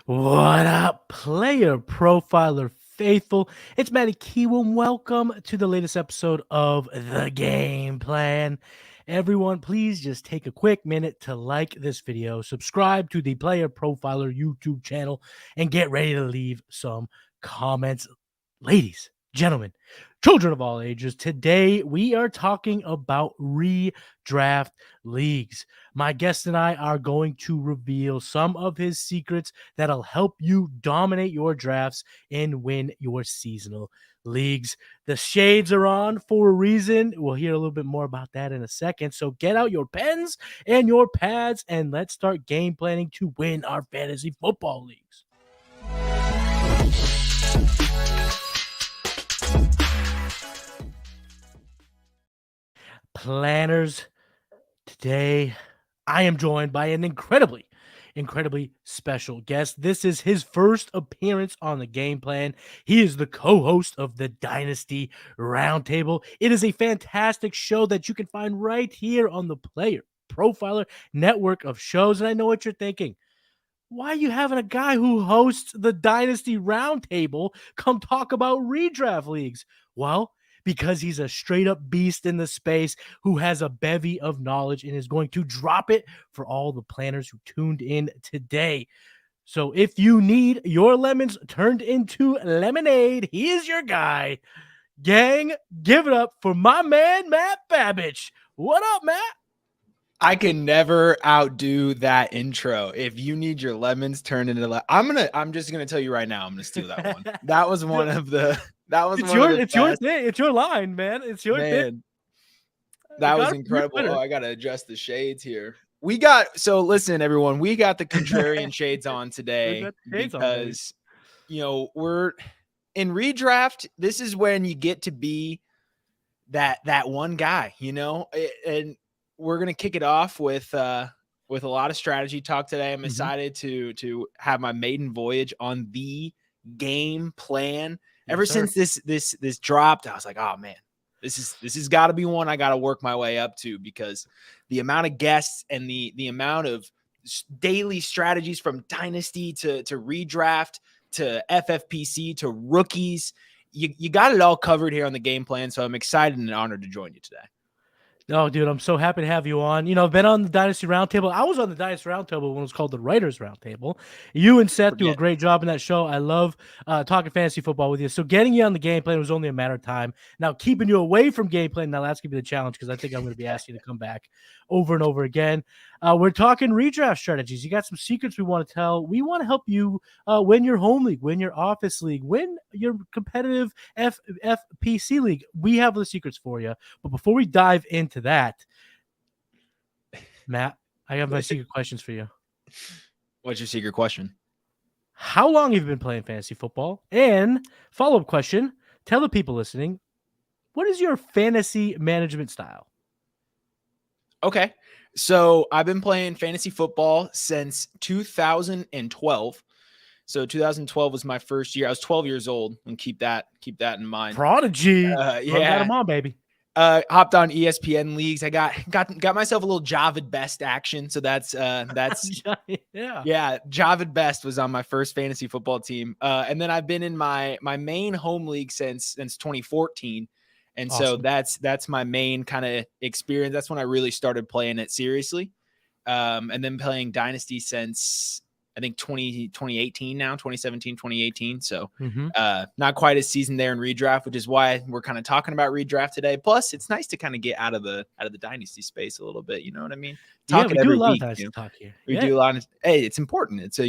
What up, player profiler faithful? It's Matty Kiwoom. Welcome to the latest episode of The Game Plan. Everyone, please just take a quick minute to like this video, subscribe to the Player Profiler YouTube channel, and get ready to leave some comments. Ladies, gentlemen, children of all ages, today we are talking about redraft leagues. My guest and I are going to reveal some of his secrets that'll help you dominate your drafts and win your seasonal leagues. The shades are on for a reason. We'll hear a little bit more about that in a second. So get out your pens and your pads and let's start game planning to win our fantasy football leagues. Planners, today I am joined by an incredibly special guest. This is his first appearance on the Game Plan. He is the co-host of the Dynasty Roundtable. It is a fantastic show that you can find right here on the Player Profiler network of shows. And I know what you're thinking. Why are you having a guy who hosts the Dynasty Roundtable come talk about redraft leagues? Well, because he's a straight up beast in the space who has a bevy of knowledge and is going to drop it for all the planners who tuned in today. So if you need your lemons turned into lemonade, he is your guy. Gang, give it up for my man, Matt Babich. What up, Matt? I can never outdo that intro. If you need your lemons turned into I'm just gonna tell you right now, I'm gonna steal that one. That was one of the it's your line, man. It's your thing. That was incredible. Oh, I gotta adjust the shades here. Listen, everyone, we got the contrarian shades on today because we're in redraft. This is when you get to be that one guy, and we're going to kick it off with a lot of strategy talk today. I'm excited to have my maiden voyage on the Game Plan. Ever since this dropped, I was like, oh man, this has got to be one I got to work my way up to, because the amount of guests and the amount of daily strategies from Dynasty to redraft to FFPC to rookies, you got it all covered here on the Game Plan. So I'm excited and honored to join you today. Oh, dude, I'm so happy to have you on. I've been on the Dynasty Roundtable. I was on the Dynasty Roundtable when it was called the Writers Roundtable. You and Seth do a great job in that show. I love talking fantasy football with you. So getting you on the game plan was only a matter of time. Now, keeping you away from game plan, now that's going to be the challenge because I think I'm going to be asking you to come back over and over again. We're talking redraft strategies. You got some secrets we want to tell. We want to help you win your home league, win your office league, win your competitive FPC league. We have the secrets for you. But before we dive into that, Matt, I have my secret questions for you. What's your secret question? How long have you been playing fantasy football? And follow-up question, tell the people listening, what is your fantasy management style? Okay. So I've been playing fantasy football since 2012. So 2012 was my first year. I was 12 years old, and keep that in mind. Prodigy. Yeah. Got them on, baby. Hopped on ESPN leagues. I got myself a little Javid Best action. So that's yeah. Javid Best was on my first fantasy football team. And then I've been in my main home league since 2014. And awesome. So that's my main kind of experience. That's when I really started playing it seriously. And then playing Dynasty since I think 2018 now, 2017, 2018. So not quite a season there in redraft, which is why we're kind of talking about redraft today. Plus, it's nice to kind of get out of the Dynasty space a little bit. You know what I mean? We do a lot of Dynasty talk here. We do a lot of, hey, it's important. It's a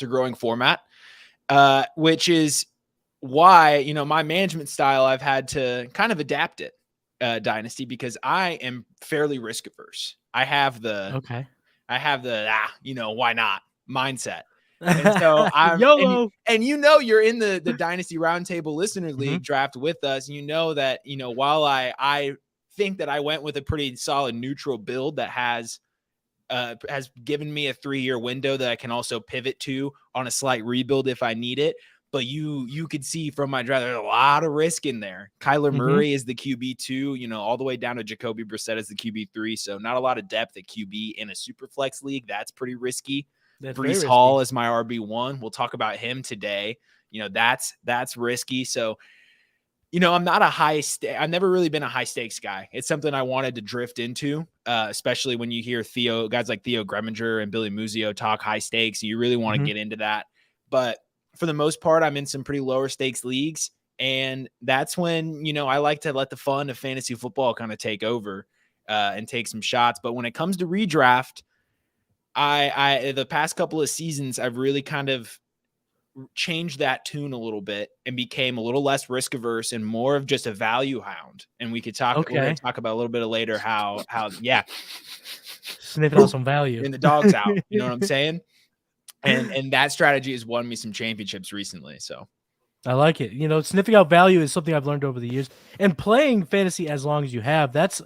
growing format, which is why, my management style, I've had to kind of adapt it, Dynasty, because I am fairly risk averse. I have the why not mindset. And so I'm YOLO. And you're in the Dynasty Roundtable Listener League draft with us. You know that, while I think that I went with a pretty solid neutral build that has given me a 3-year window that I can also pivot to on a slight rebuild if I need it. But you could see from my draft, there's a lot of risk in there. Kyler Murray is the QB2, all the way down to Jacoby Brissett as the QB3. So not a lot of depth at QB in a Superflex league. That's pretty risky. Breece Hall is my RB1. We'll talk about him today. That's risky. So, I'm not I've never really been a high stakes guy. It's something I wanted to drift into, especially when you hear guys like Theo Greminger and Billy Muzio talk high stakes. You really want to get into that. But for the most part, I'm in some pretty lower stakes leagues. And that's when, I like to let the fun of fantasy football kind of take over and take some shots. But when it comes to redraft, I the past couple of seasons, I've really kind of changed that tune a little bit and became a little less risk averse and more of just a value hound. And we could talk, we're going to talk about a little bit later how sniffing out some value and the dog's out. You know what I'm saying? And that strategy has won me some championships recently. So I like it. Sniffing out value is something I've learned over the years, and playing fantasy as long as you have, that's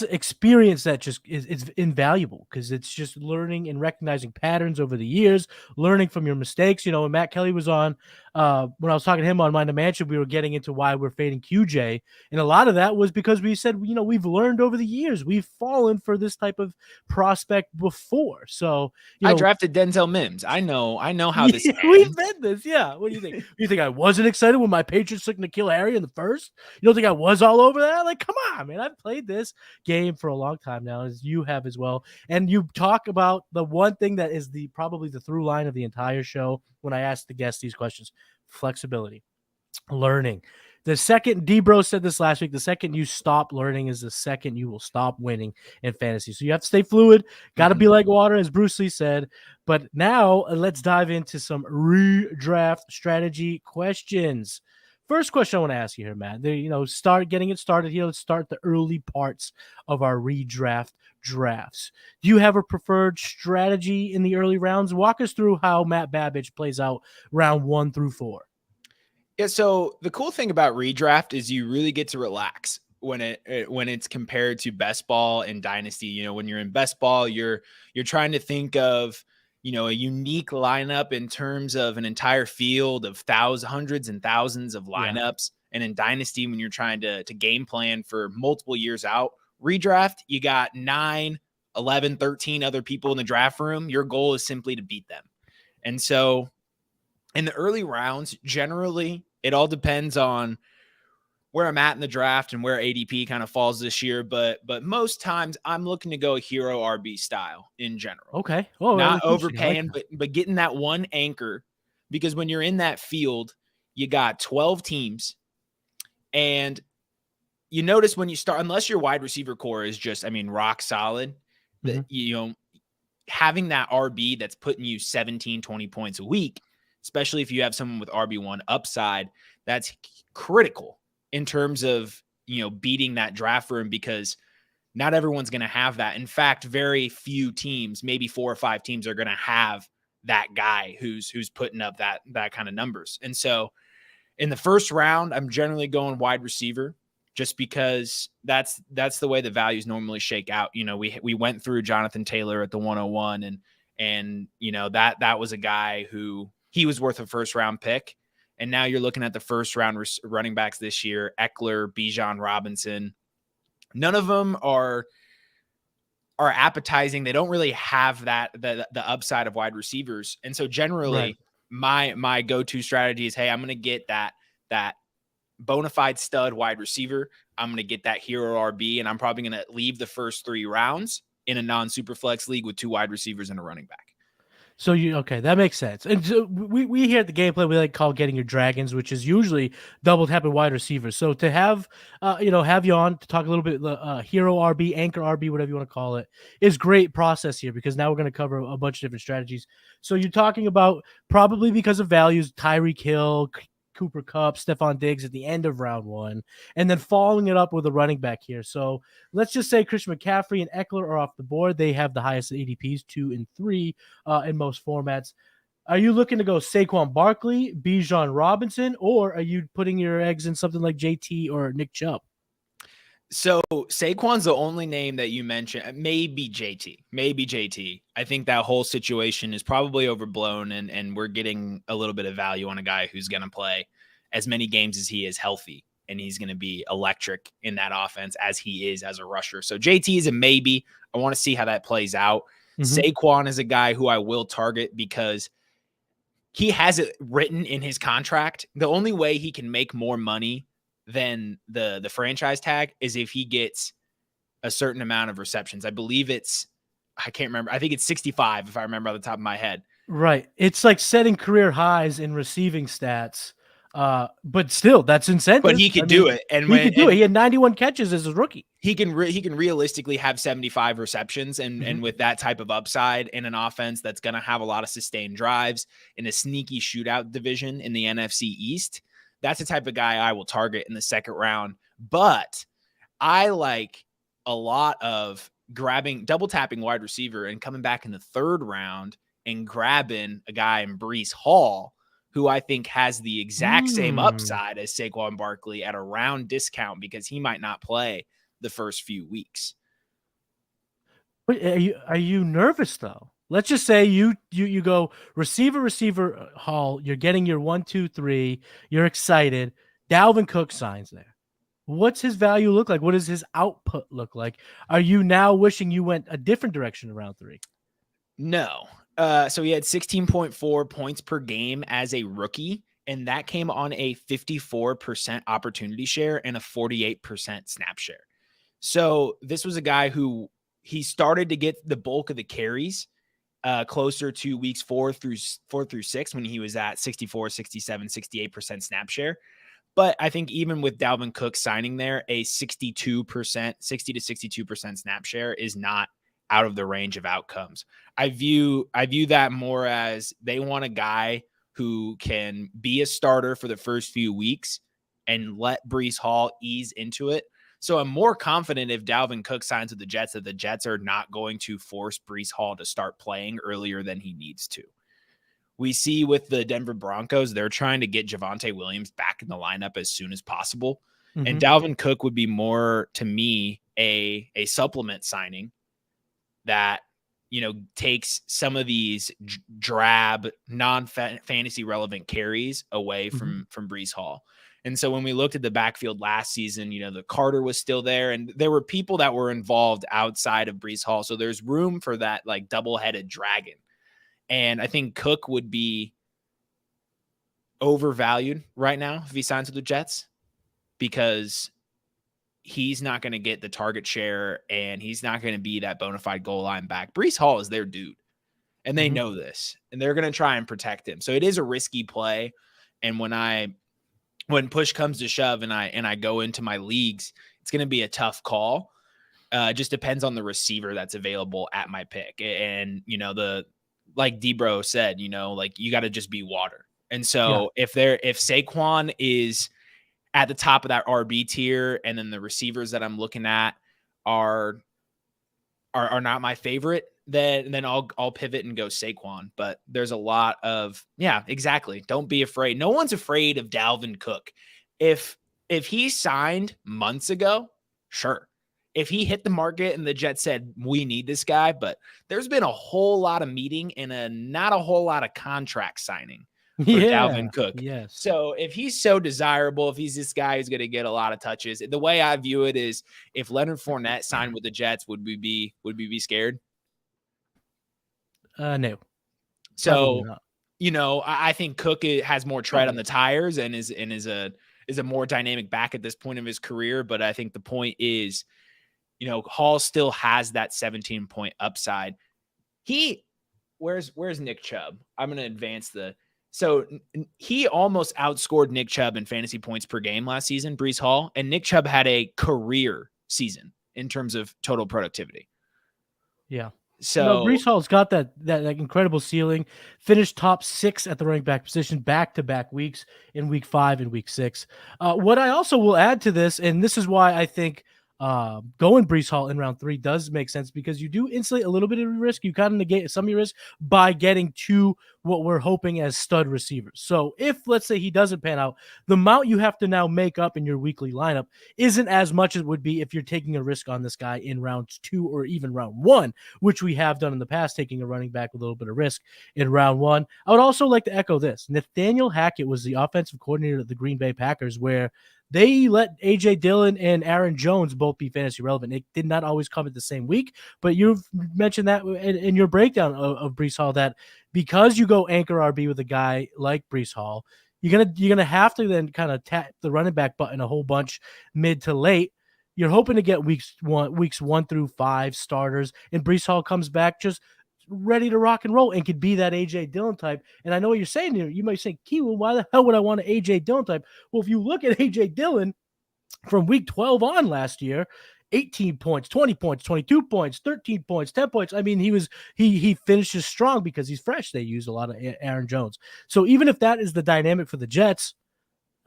experience that just is invaluable because it's just learning and recognizing patterns over the years, learning from your mistakes. When Matt Kelly was on, when I was talking to him on Mind the Mansion, we were getting into why we're fading QJ. And a lot of that was because we said, we've learned over the years, we've fallen for this type of prospect before. So, I drafted Denzel Mims. I know how this ends. We've been this. Yeah. What do you think? You think I wasn't excited when my Patriots took N'Keal Harry in the first? You don't think I was all over that? Like, come on, man. I've played this game for a long time now, as you have as well. And you talk about the one thing that is probably the through line of the entire show when I ask the guests these questions: flexibility, learning. The second, D-Bro said this last week, the second you stop learning is the second you will stop winning in fantasy. So you have to stay fluid, got to be like water, as Bruce Lee said. But now let's dive into some redraft strategy questions. First question I want to ask you here, Matt. Start getting it started here. Let's start the early parts of our redraft drafts. Do you have a preferred strategy in the early rounds? Walk us through how Matt Babich plays out round 1 through 4. Yeah, so the cool thing about redraft is you really get to relax when it's compared to best ball and dynasty. When you're in best ball, you're trying to think of a unique lineup in terms of an entire field of hundreds and thousands of lineups. Yeah. And in dynasty, when you're trying to game plan for multiple years out, redraft, you got 9, 11, 13 other people in the draft room. Your goal is simply to beat them. And so in the early rounds, generally, it all depends on where I'm at in the draft and where ADP kind of falls this year. But most times I'm looking to go hero RB style in general. Okay. Oh, not that's overpaying, like but getting that one anchor, because when you're in that field, you got 12 teams, and you notice when you start, unless your wide receiver core is just, rock solid, that having that RB that's putting you 17, 20 points a week, especially if you have someone with RB1 upside, that's critical in terms of, beating that draft room, because not everyone's going to have that. In fact, very few teams, maybe 4 or 5 teams, are going to have that guy who's putting up that kind of numbers. And so in the first round, I'm generally going wide receiver, just because that's the way the values normally shake out. We went through Jonathan Taylor at the 101, and that was a guy who he was worth a first round pick. And now you're looking at the first round running backs this year: Eckler, Bijan Robinson. None of them are appetizing. They don't really have the upside of wide receivers. And so generally my go-to strategy is, hey, I'm going to get that bona fide stud wide receiver. I'm going to get that hero RB, and I'm probably going to leave the first 3 rounds in a non-super flex league with 2 wide receivers and a running back. So okay, that makes sense. And so we here at the gameplay, we like call getting your dragons, which is usually double tapping wide receivers. So to have have you on to talk a little bit hero RB, anchor RB, whatever you want to call it, is great process here, because now we're going to cover a bunch of different strategies. So you're talking about, probably because of values, Tyreek Hill, Cooper Kupp, Stephon Diggs at the end of round 1, and then following it up with a running back here. So let's just say Christian McCaffrey and Eckler are off the board. They have the highest ADPs, 2 and 3 in most formats. Are you looking to go Saquon Barkley, Bijan Robinson, or are you putting your eggs in something like JT or Nick Chubb? So Saquon's the only name that you mentioned. Maybe JT. I think that whole situation is probably overblown, and we're getting a little bit of value on a guy who's going to play as many games as he is healthy, and he's going to be electric in that offense as he is as a rusher. So JT is a maybe. I want to see how that plays out. Saquon is a guy who I will target because he has it written in his contract. The only way he can make more money than the franchise tag is if he gets a certain amount of receptions. I believe I can't remember. I think it's 65 if I remember off the top of my head. Right. It's like setting career highs in receiving stats. But still, that's incentive. But he could do it. And he could do it. He had 91 catches as a rookie. He can realistically have 75 receptions, and with that type of upside in an offense that's going to have a lot of sustained drives in a sneaky shootout division in the NFC East, that's the type of guy I will target in the second round. But I like a lot of double tapping wide receiver and coming back in the third round and grabbing a guy in Breece Hall, who I think has the exact same upside as Saquon Barkley at a round discount, because he might not play the first few weeks. Wait, are you nervous though? Let's just say you go receiver Hall. You're getting your 1, 2, 3. You're excited. Dalvin Cook signs there. What's his value look like? What does his output look like? Are you now wishing you went a different direction in round 3? No. So he had 16.4 points per game as a rookie, and that came on a 54% opportunity share and a 48% snap share. So this was a guy who he started to get the bulk of the carries closer to weeks 4 through 6, when he was at 64, 67, 68% snap share. But I think even with Dalvin Cook signing there, a 60 to 62% snap share is not out of the range of outcomes. I view that more as they want a guy who can be a starter for the first few weeks and let Breece Hall ease into it. So I'm more confident if Dalvin Cook signs with the Jets, that the Jets are not going to force Breece Hall to start playing earlier than he needs to. We see with the Denver Broncos, they're trying to get Javonte Williams back in the lineup as soon as possible. And Dalvin Cook would be more, to me, a supplement signing that, takes some of these drab, non-fantasy relevant carries away from Breece Hall. And so when we looked at the backfield last season, the Carter was still there, and there were people that were involved outside of Breece Hall. So there's room for that like double-headed dragon. And I think Cook would be overvalued right now if he signs with the Jets. because he's not going to get the target share and he's not going to be that bona fide goal line back. Breece Hall is their dude, and they know this, and they're going to try and protect him. So it is a risky play. And when push comes to shove and I go into my leagues, it's going to be a tough call. Just depends on the receiver that's available at my pick. And, like Debro said, like you got to just be water. And so if Saquon is at the top of that RB tier, and then the receivers that I'm looking at are not my favorite, then I'll pivot and go Saquon. But there's a lot of, exactly. Don't be afraid. No one's afraid of Dalvin Cook. If he signed months ago, sure. If he hit the market and the Jets said, we need this guy, but there's been a whole lot of meeting and not a whole lot of contract signing for Dalvin Cook. Yes. So if he's so desirable, if he's this guy who's going to get a lot of touches, the way I view it is, if Leonard Fournette signed with the Jets, would we be scared? No. So, I think Cook has more tread on the tires and is a more dynamic back at this point of his career. But I think the point is, Hall still has that 17-point upside. Where's Nick Chubb? I'm going to advance so he almost outscored Nick Chubb in fantasy points per game last season, Breece Hall, and Nick Chubb had a career season in terms of total productivity. Yeah. So Breece Hall's got that incredible ceiling. Finished top 6 at the running back position back-to-back weeks in week 5 and week 6. What I also will add to this, and this is why I think going Breece Hall in round 3 does make sense, because you do insulate a little bit of risk. You kind of negate some of your risk by getting to what we're hoping as stud receivers. So if, let's say, he doesn't pan out, the amount you have to now make up in your weekly lineup isn't as much as it would be if you're taking a risk on this guy in round 2 or even round 1, which we have done in the past, taking a running back with a little bit of risk in round 1. I would also like to echo this. Nathaniel Hackett was the offensive coordinator of the Green Bay Packers, where they let A.J. Dillon and Aaron Jones both be fantasy relevant. It did not always come at the same week, but you've mentioned that in your breakdown of Breece Hall, that because you go anchor RB with a guy like Breece Hall, you're gonna have to then kind of tap the running back button a whole bunch mid to late. You're hoping to get weeks 1 through 5 starters, and Breece Hall comes back just ready to rock and roll and could be that A.J. Dillon type. And I know what you're saying here. You might say, Kiwoom, why the hell would I want an A.J. Dillon type? Well, if you look at A.J. Dillon from week 12 on last year, 18 points, 20 points, 22 points, 13 points, 10 points. I mean, he finishes strong because he's fresh. They use a lot of Aaron Jones. So even if that is the dynamic for the Jets,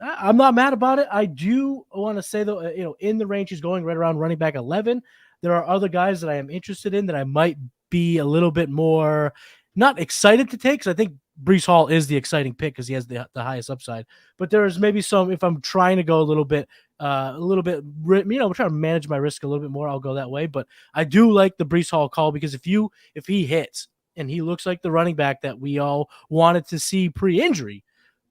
I'm not mad about it. I do want to say, though, in the range he's going right around running back 11, there are other guys that I am interested in that I might be a little bit more not excited to take, because I think Breece Hall is the exciting pick because he has the highest upside. But there's maybe some, if I'm trying to go a little bit, trying to manage my risk a little bit more, I'll go that way. But I do like the Breece Hall call, because if he hits and he looks like the running back that we all wanted to see pre-injury,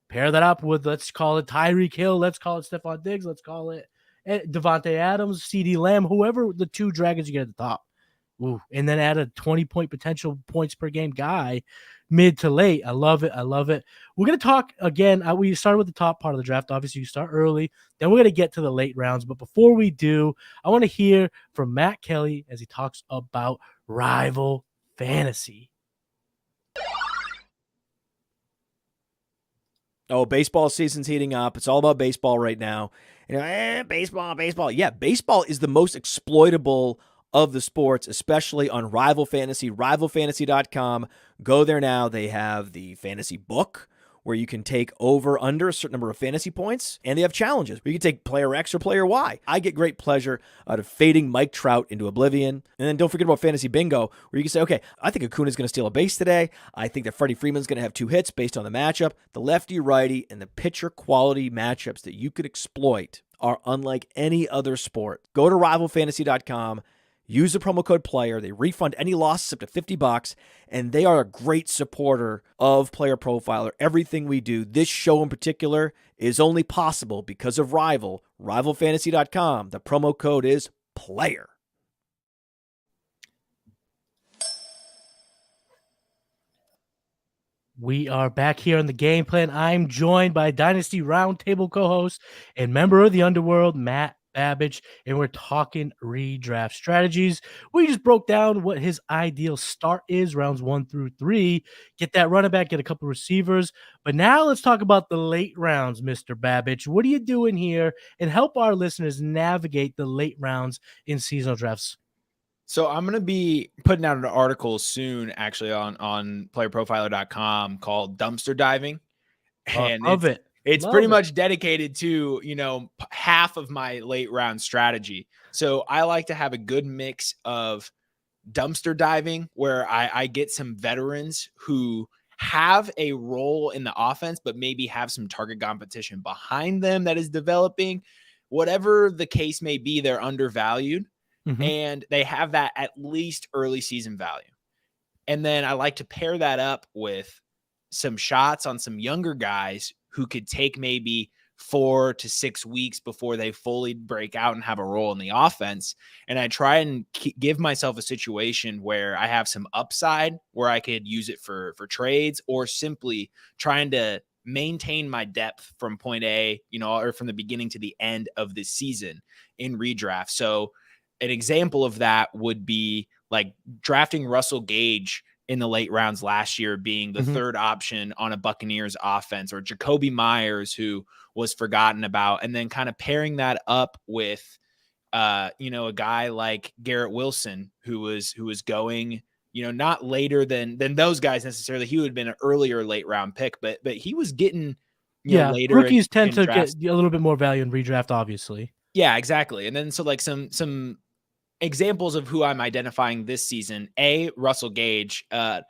pair that up with, let's call it Tyreek Hill, let's call it Stephon Diggs, let's call it Devontae Adams, CeeDee Lamb, whoever the 2 dragons you get at the top. Ooh, and then add a 20-point potential points per game guy mid to late. I love it. We're going to talk again. We started with the top part of the draft. Obviously, you start early. Then we're going to get to the late rounds. But before we do, I want to hear from Matt Kelly as he talks about rival fantasy. Oh, baseball season's heating up. It's all about baseball right now. Baseball. Yeah, baseball is the most exploitable of the sports, especially on Rival Fantasy, rivalfantasy.com. Go there now. They have the fantasy book where you can take over under a certain number of fantasy points, and they have challenges where you can take player X or player Y. I get great pleasure out of fading Mike Trout into oblivion. And then don't forget about fantasy bingo, where you can say, okay, I think Acuna's going to steal a base today. I think that Freddie Freeman's going to have 2 hits based on the matchup. The lefty, righty, and the pitcher quality matchups that you could exploit are unlike any other sport. Go to rivalfantasy.com. Use the promo code PLAYER. They refund any losses up to $50, and they are a great supporter of Player Profiler. Everything we do, this show in particular, is only possible because of Rival. Rivalfantasy.com. The promo code is PLAYER. We are back here on the game plan. I'm joined by Dynasty Roundtable co-host and member of the Underworld, Matt Babich, and we're talking redraft strategies. We just broke down what his ideal start is, rounds 1 through 3. Get that running back, get a couple receivers. But now let's talk about the late rounds, Mr. Babich. What are you doing here? And help our listeners navigate the late rounds in seasonal drafts. So I'm going to be putting out an article soon, actually, on PlayerProfiler.com called Dumpster Diving. And it's pretty much dedicated to, half of my late round strategy. So I like to have a good mix of dumpster diving where I get some veterans who have a role in the offense, but maybe have some target competition behind them that is developing. Whatever the case may be, they're undervalued. And they have that at least early season value. And then I like to pair that up with some shots on some younger guys who could take maybe 4 to 6 weeks before they fully break out and have a role in the offense. And I try and give myself a situation where I have some upside where I could use it for trades, or simply trying to maintain my depth from point A, or from the beginning to the end of this season in redraft. So an example of that would be like drafting Russell Gage in the late rounds last year, being the third option on a Buccaneers offense, or Jacoby Myers, who was forgotten about, and then kind of pairing that up with, a guy like Garrett Wilson, who was going, not later than those guys necessarily. He would have been an earlier late round pick, but he was getting, later. Rookies tend to get a little bit more value in redraft, obviously. Yeah, exactly. And then so like some examples of who I'm identifying this season. Russell Gage, one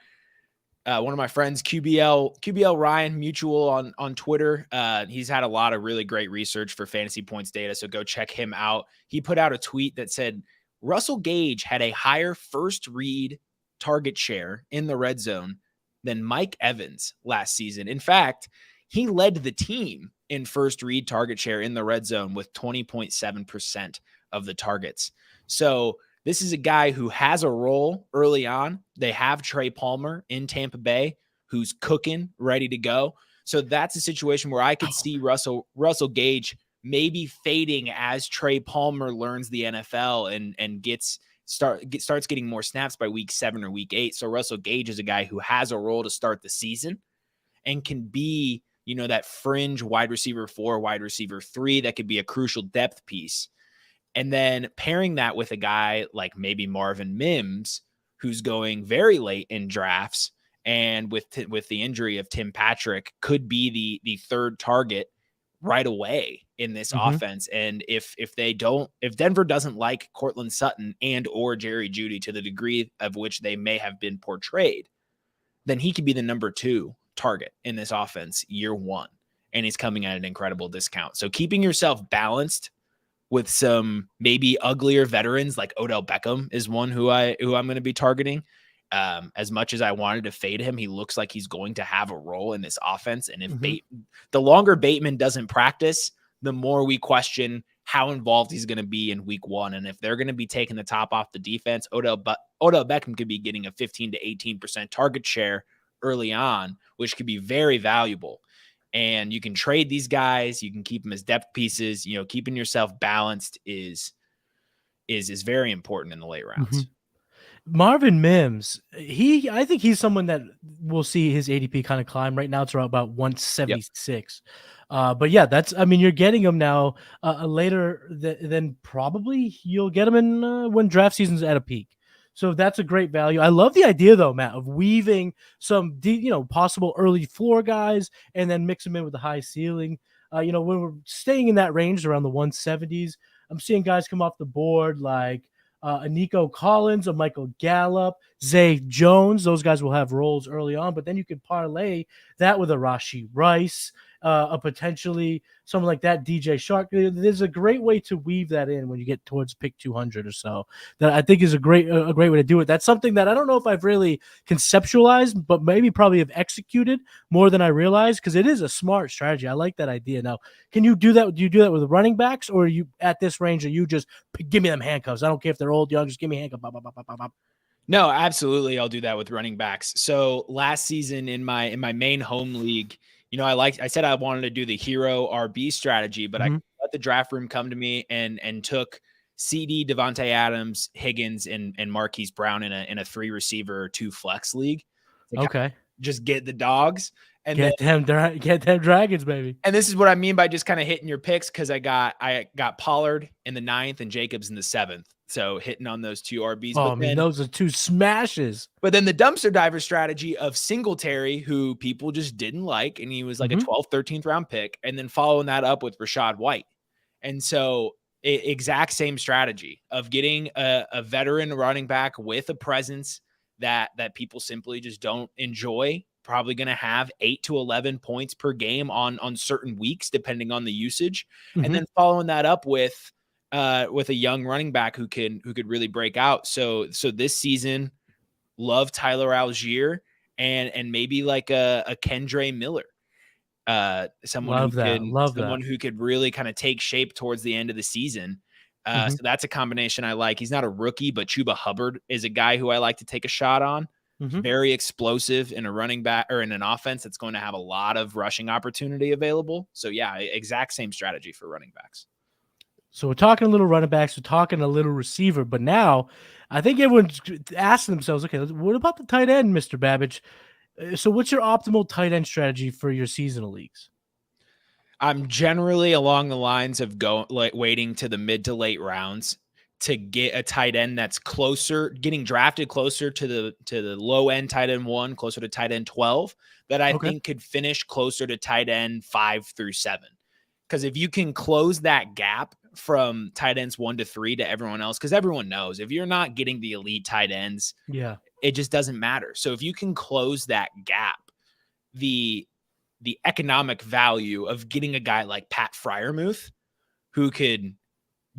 of my friends, QBL Ryan Mutual on Twitter. He's had a lot of really great research for fantasy points data, so go check him out. He put out a tweet that said Russell Gage had a higher first read target share in the red zone than Mike Evans last season. In fact, he led the team in first read target share in the red zone with 20.7% of the targets. So this is a guy who has a role early on. They have Trey Palmer in Tampa Bay, who's cooking, ready to go. So that's a situation where I could see Russell Gage maybe fading as Trey Palmer learns the NFL and starts getting more snaps by week 7 or week 8. So Russell Gage is a guy who has a role to start the season and can be, that fringe wide receiver 4, wide receiver 3 that could be a crucial depth piece. And then pairing that with a guy like maybe Marvin Mims, who's going very late in drafts, and with the injury of Tim Patrick, could be the third target right away in this offense. And if Denver doesn't like Cortland Sutton and or Jerry Jeudy to the degree of which they may have been portrayed, then he could be the number 2 target in this offense year 1. And he's coming at an incredible discount. So keeping yourself balanced with some maybe uglier veterans like Odell Beckham is one who I'm going to be targeting. As much as I wanted to fade him, he looks like he's going to have a role in this offense. And if the longer Bateman doesn't practice, the more we question how involved he's going to be in week 1. And if they're going to be taking the top off the defense, Odell Beckham could be getting a 15 to 18% target share early on, which could be very valuable. And you can trade these guys. You can keep them as depth pieces. Keeping yourself balanced is very important in the late rounds. Marvin Mims, I think he's someone that we'll see his ADP kind of climb. Right now it's around about 176. But yeah, you're getting him now later than probably you'll get him in when draft season's at a peak. So that's a great value. I love the idea, though, Matt, of weaving some, possible early floor guys and then mix them in with the high ceiling. When we're staying in that range around the 170s, I'm seeing guys come off the board like a Nico Collins, a Michael Gallup, Zay Jones. Those guys will have roles early on, but then you could parlay that with a Rashee Rice, a potentially someone like that, DJ Shark. There's a great way to weave that in when you get towards pick 200 or so. That I think is a great way to do it. That's something that I don't know if I've really conceptualized, but maybe probably have executed more than I realized, because it is a smart strategy. I like that idea. Now, can you do that? Do you do that with running backs, or are you at this range? Are you just give me them handcuffs? I don't care if they're old, young. Just give me handcuffs. No, absolutely. I'll do that with running backs. So last season in my main home league, I said I wanted to do the hero RB strategy, but I let the draft room come to me and took CD, Devontae Adams, Higgins, and Marquise Brown in a 3 receiver or 2 flex league. Okay. Just get the dogs and get them dragons, baby. And this is what I mean by just kind of hitting your picks, because I got Pollard in the 9th and Jacobs in the 7th. So hitting on those 2 RBs. Oh, those are 2 smashes. But then the dumpster diver strategy of Singletary, who people just didn't like, and he was like a 12th, 13th round pick, and then following that up with Rashad White. And so exact same strategy of getting a veteran running back with a presence that people simply just don't enjoy. Probably going to have 8 to 11 points per game on certain weeks, depending on the usage. And then following that up with a young running back who could really break out. So this season, love Tyler Algier and maybe like a Kendre Miller. Someone who could really kind of take shape towards the end of the season. So that's a combination I like. He's not a rookie, but Chuba Hubbard is a guy who I like to take a shot on. Very explosive in a running back or in an offense that's going to have a lot of rushing opportunity available. So yeah, exact same strategy for running backs. So we're talking a little running backs, we're talking a little receiver, but now I think everyone's asking themselves, okay, what about the tight end, Mr. Babich? So what's your optimal tight end strategy for your seasonal leagues? I'm generally along the lines of waiting to the mid to late rounds to get a tight end that's getting drafted closer to the low end tight end 1, closer to tight end 12, that I think could finish closer to tight end 5 through 7. Because if you can close that gap from tight ends 1 to 3 to everyone else, because everyone knows if you're not getting the elite tight ends, it just doesn't matter. So if you can close that gap, the economic value of getting a guy like Pat Freiermuth, who could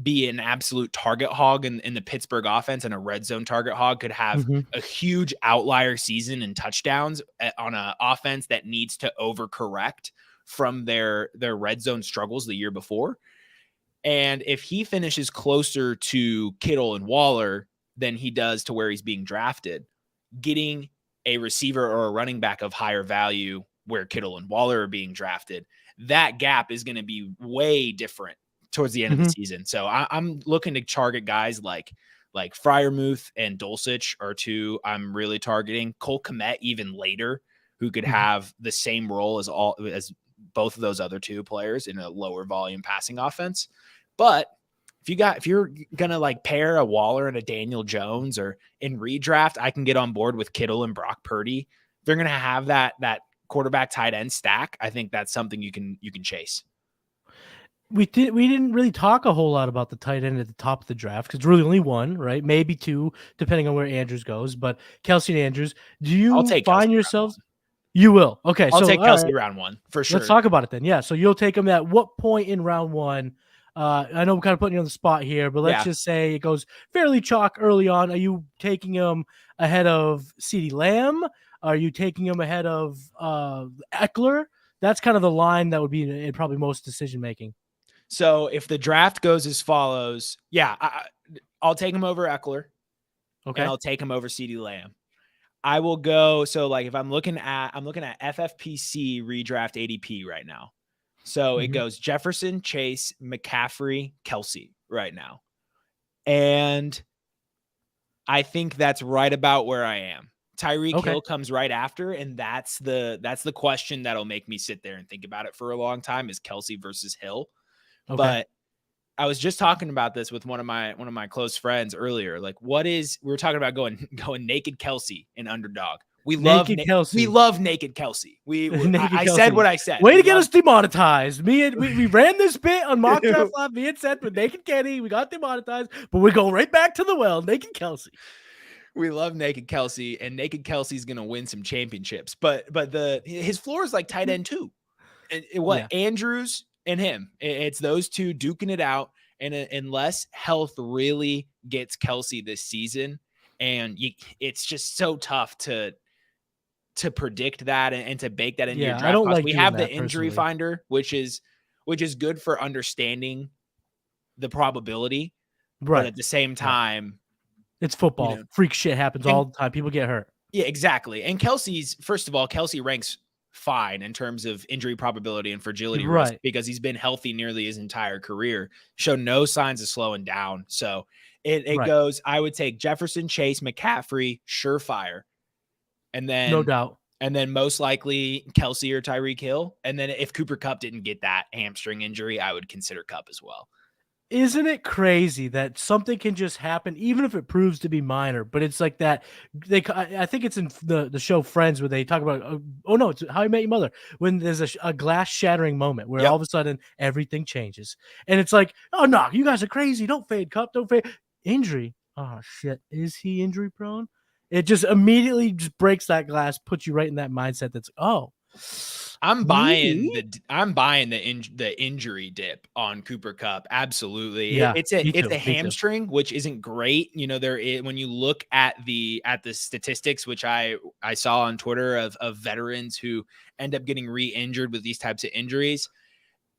be an absolute target hog in the Pittsburgh offense and a red zone target hog, could have a huge outlier season in touchdowns on an offense that needs to overcorrect from their red zone struggles the year before. And if he finishes closer to Kittle and Waller than he does to where he's being drafted, getting a receiver or a running back of higher value where Kittle and Waller are being drafted, that gap is going to be way different towards the end of the season. So I'm looking to target guys like Freiermuth and Dulcich are 2 I'm really targeting. Cole Kmet even later, who could have the same role as both of those other 2 players in a lower volume passing offense. But if you're going to like pair a Waller and a Daniel Jones, or in redraft, I can get on board with Kittle and Brock Purdy. If they're going to have that quarterback tight end stack, I think that's something you can chase. We didn't really talk a whole lot about the tight end at the top of the draft, because it's really only 1, right? Maybe 2, depending on where Andrews goes. But Kelsey and Andrews, do you find yourselves? You will. Okay, I'll take Kelsey round 1 for sure. Let's talk about it then. Yeah, so you'll take him at what point in round 1? I know I'm kind of putting you on the spot here, but let's just say it goes fairly chalk early on. Are you taking him ahead of CeeDee Lamb? Are you taking him ahead of Eckler? That's kind of the line that would be in probably most decision making. So if the draft goes as follows, I'll take him over Eckler. Okay. And I'll take him over CeeDee Lamb. I will go. So like if I'm looking at FFPC redraft ADP right now. So it goes Jefferson, Chase, McCaffrey, Kelsey right now. And I think that's right about where I am. Tyreek Hill comes right after, and that's the question that'll make me sit there and think about it for a long time, is Kelsey versus Hill. Okay. But I was just talking about this with one of my close friends earlier. Like, we were talking about going naked Kelsey in underdog. We love naked Kelsey. I said what I said. Way to get us demonetized. We ran this bit on Mock Draft Lab. Me and Seth with Naked Kenny. We got demonetized, but we're going right back to the well. Naked Kelsey. We love Naked Kelsey, and Naked Kelsey's going to win some championships. But his floor is like tight end 2. Andrews and him. It's those 2 duking it out. And unless health really gets Kelsey this season, and it's just so tough to predict that and to bake that into your draft. I don't like we have the injury finder, which is good for understanding the probability. Right. But at the same time, It's football. Freak shit happens all the time. People get hurt. Yeah, exactly. And first of all, Kelce ranks fine in terms of injury probability and fragility risk because he's been healthy nearly his entire career, showed no signs of slowing down. So it goes, I would take Jefferson, Chase, McCaffrey, surefire. And then no doubt. And then most likely Kelce or Tyreek Hill. And then if Cooper Kupp didn't get that hamstring injury, I would consider Kupp as well. Isn't it crazy that something can just happen, even if it proves to be minor? But it's like that. I think it's in the show Friends where they talk about. It's How I Met Your Mother, when there's a glass shattering moment where all of a sudden everything changes, and it's like, oh no, you guys are crazy. Don't fade Kupp. Don't fade injury. Oh shit, is he injury prone? It just immediately just breaks that glass, puts you right in that mindset. That's I'm buying the injury dip on Cooper Kupp. Absolutely. Yeah, it's a hamstring, which isn't great. When you look at the statistics, which I saw on Twitter of veterans who end up getting re-injured with these types of injuries.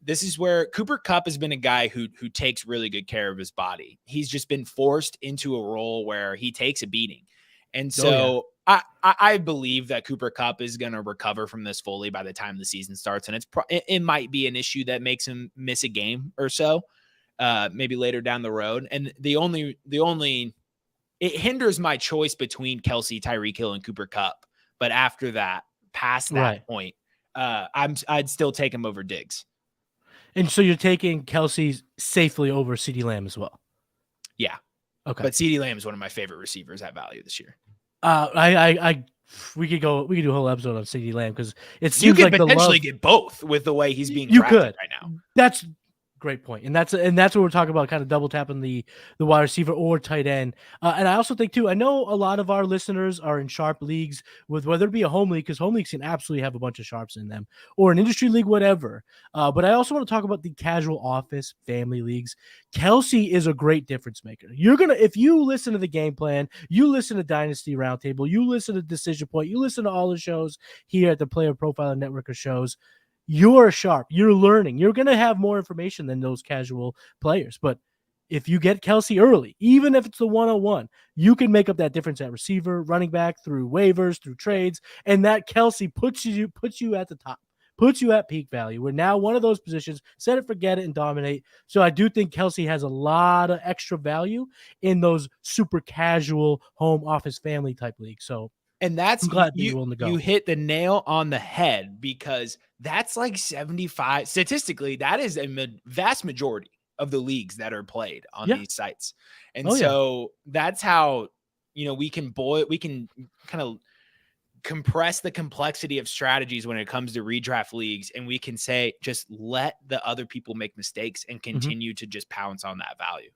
This is where Cooper Kupp has been a guy who takes really good care of his body. He's just been forced into a role where he takes a beating. And so I believe that Cooper Kupp is going to recover from this fully by the time the season starts. And it might be an issue that makes him miss a game or so, maybe later down the road. And it hinders my choice between Kelce, Tyreek Hill, and Cooper Kupp. But after that, past that point, I'd still take him over Diggs. And so you're taking Kelce safely over CeeDee Lamb as well. Yeah. Okay. But CeeDee Lamb is one of my favorite receivers at value this year. We could do a whole episode on CeeDee Lamb because it seems you could like potentially get both with the way he's being drafted right now. That's great point. And that's what we're talking about, kind of double tapping the wide receiver or tight end. And I also think too, I know a lot of our listeners are in sharp leagues with whether it be a home league, because home leagues can absolutely have a bunch of sharps in them, or an industry league, whatever. But I also want to talk about the casual office family leagues. Kelce is a great difference maker. If you listen to the game plan, you listen to Dynasty Roundtable, you listen to Decision Point, you listen to all the shows here at the Player Profiler Network of shows, you're sharp. You're learning. You're going to have more information than those casual players. But if you get Kelce early, even if it's the 101, you can make up that difference at receiver, running back, through waivers, through trades. And that Kelce puts you at the top, puts you at peak value. We're now one of those positions, set it, forget it, and dominate. So I do think Kelce has a lot of extra value in those super casual home office family type leagues. So and that's I'm glad you're willing to go. You hit the nail on the head, because that's like 75 statistically. That is a vast majority of the leagues that are played on these sites. And that's how, we can kind of compress the complexity of strategies when it comes to redraft leagues. And we can say, just let the other people make mistakes and continue to just pounce on that value.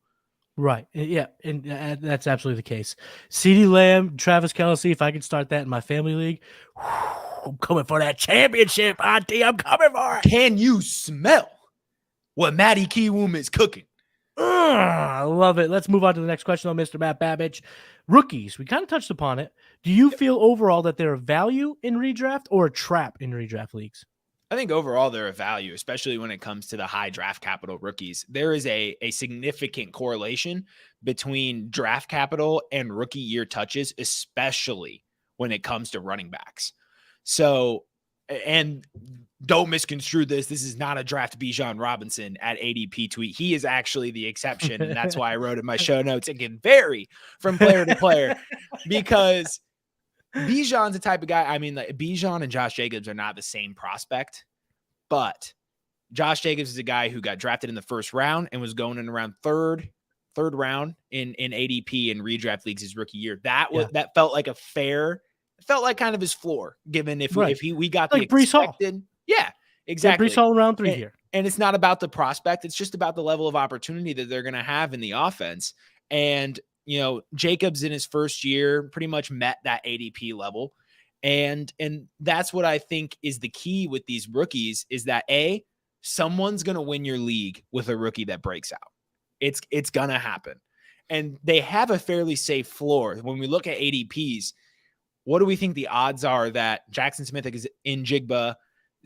Right. Yeah. And that's absolutely the case. CeeDee Lamb, Travis Kelce, if I could start that in my family league, I'm coming for that championship, Auntie. I'm coming for it. Can you smell what Matty Kiwoom is cooking? I love it. Let's move on to the next question, though, Mr. Matt Babich. Rookies, we kind of touched upon it. Do you feel overall that they're a value in redraft or a trap in redraft leagues? I think overall they're a value, especially when it comes to the high draft capital rookies. There is a significant correlation between draft capital and rookie year touches, especially when it comes to running backs. So, and don't misconstrue this. This is not a draft Bijan Robinson at ADP tweet. He is actually the exception. And that's why I wrote in my show notes, it can vary from player to player, because Bijan's the type of guy. I mean, like, Bijan and Josh Jacobs are not the same prospect, but Josh Jacobs is a guy who got drafted in the first round and was going in around third round in ADP in redraft leagues his rookie year. That felt like felt like kind of his floor, given if we got like the expected. Brees Hall. Yeah, exactly. Like Brees Hall in round 3 here. And it's not about the prospect. It's just about the level of opportunity that they're going to have in the offense. And Jacobs in his first year pretty much met that ADP level. And that's what I think is the key with these rookies, is that someone's going to win your league with a rookie that breaks out. It's going to happen. And they have a fairly safe floor. When we look at ADPs, what do we think the odds are that Jackson Smith is in Jigba,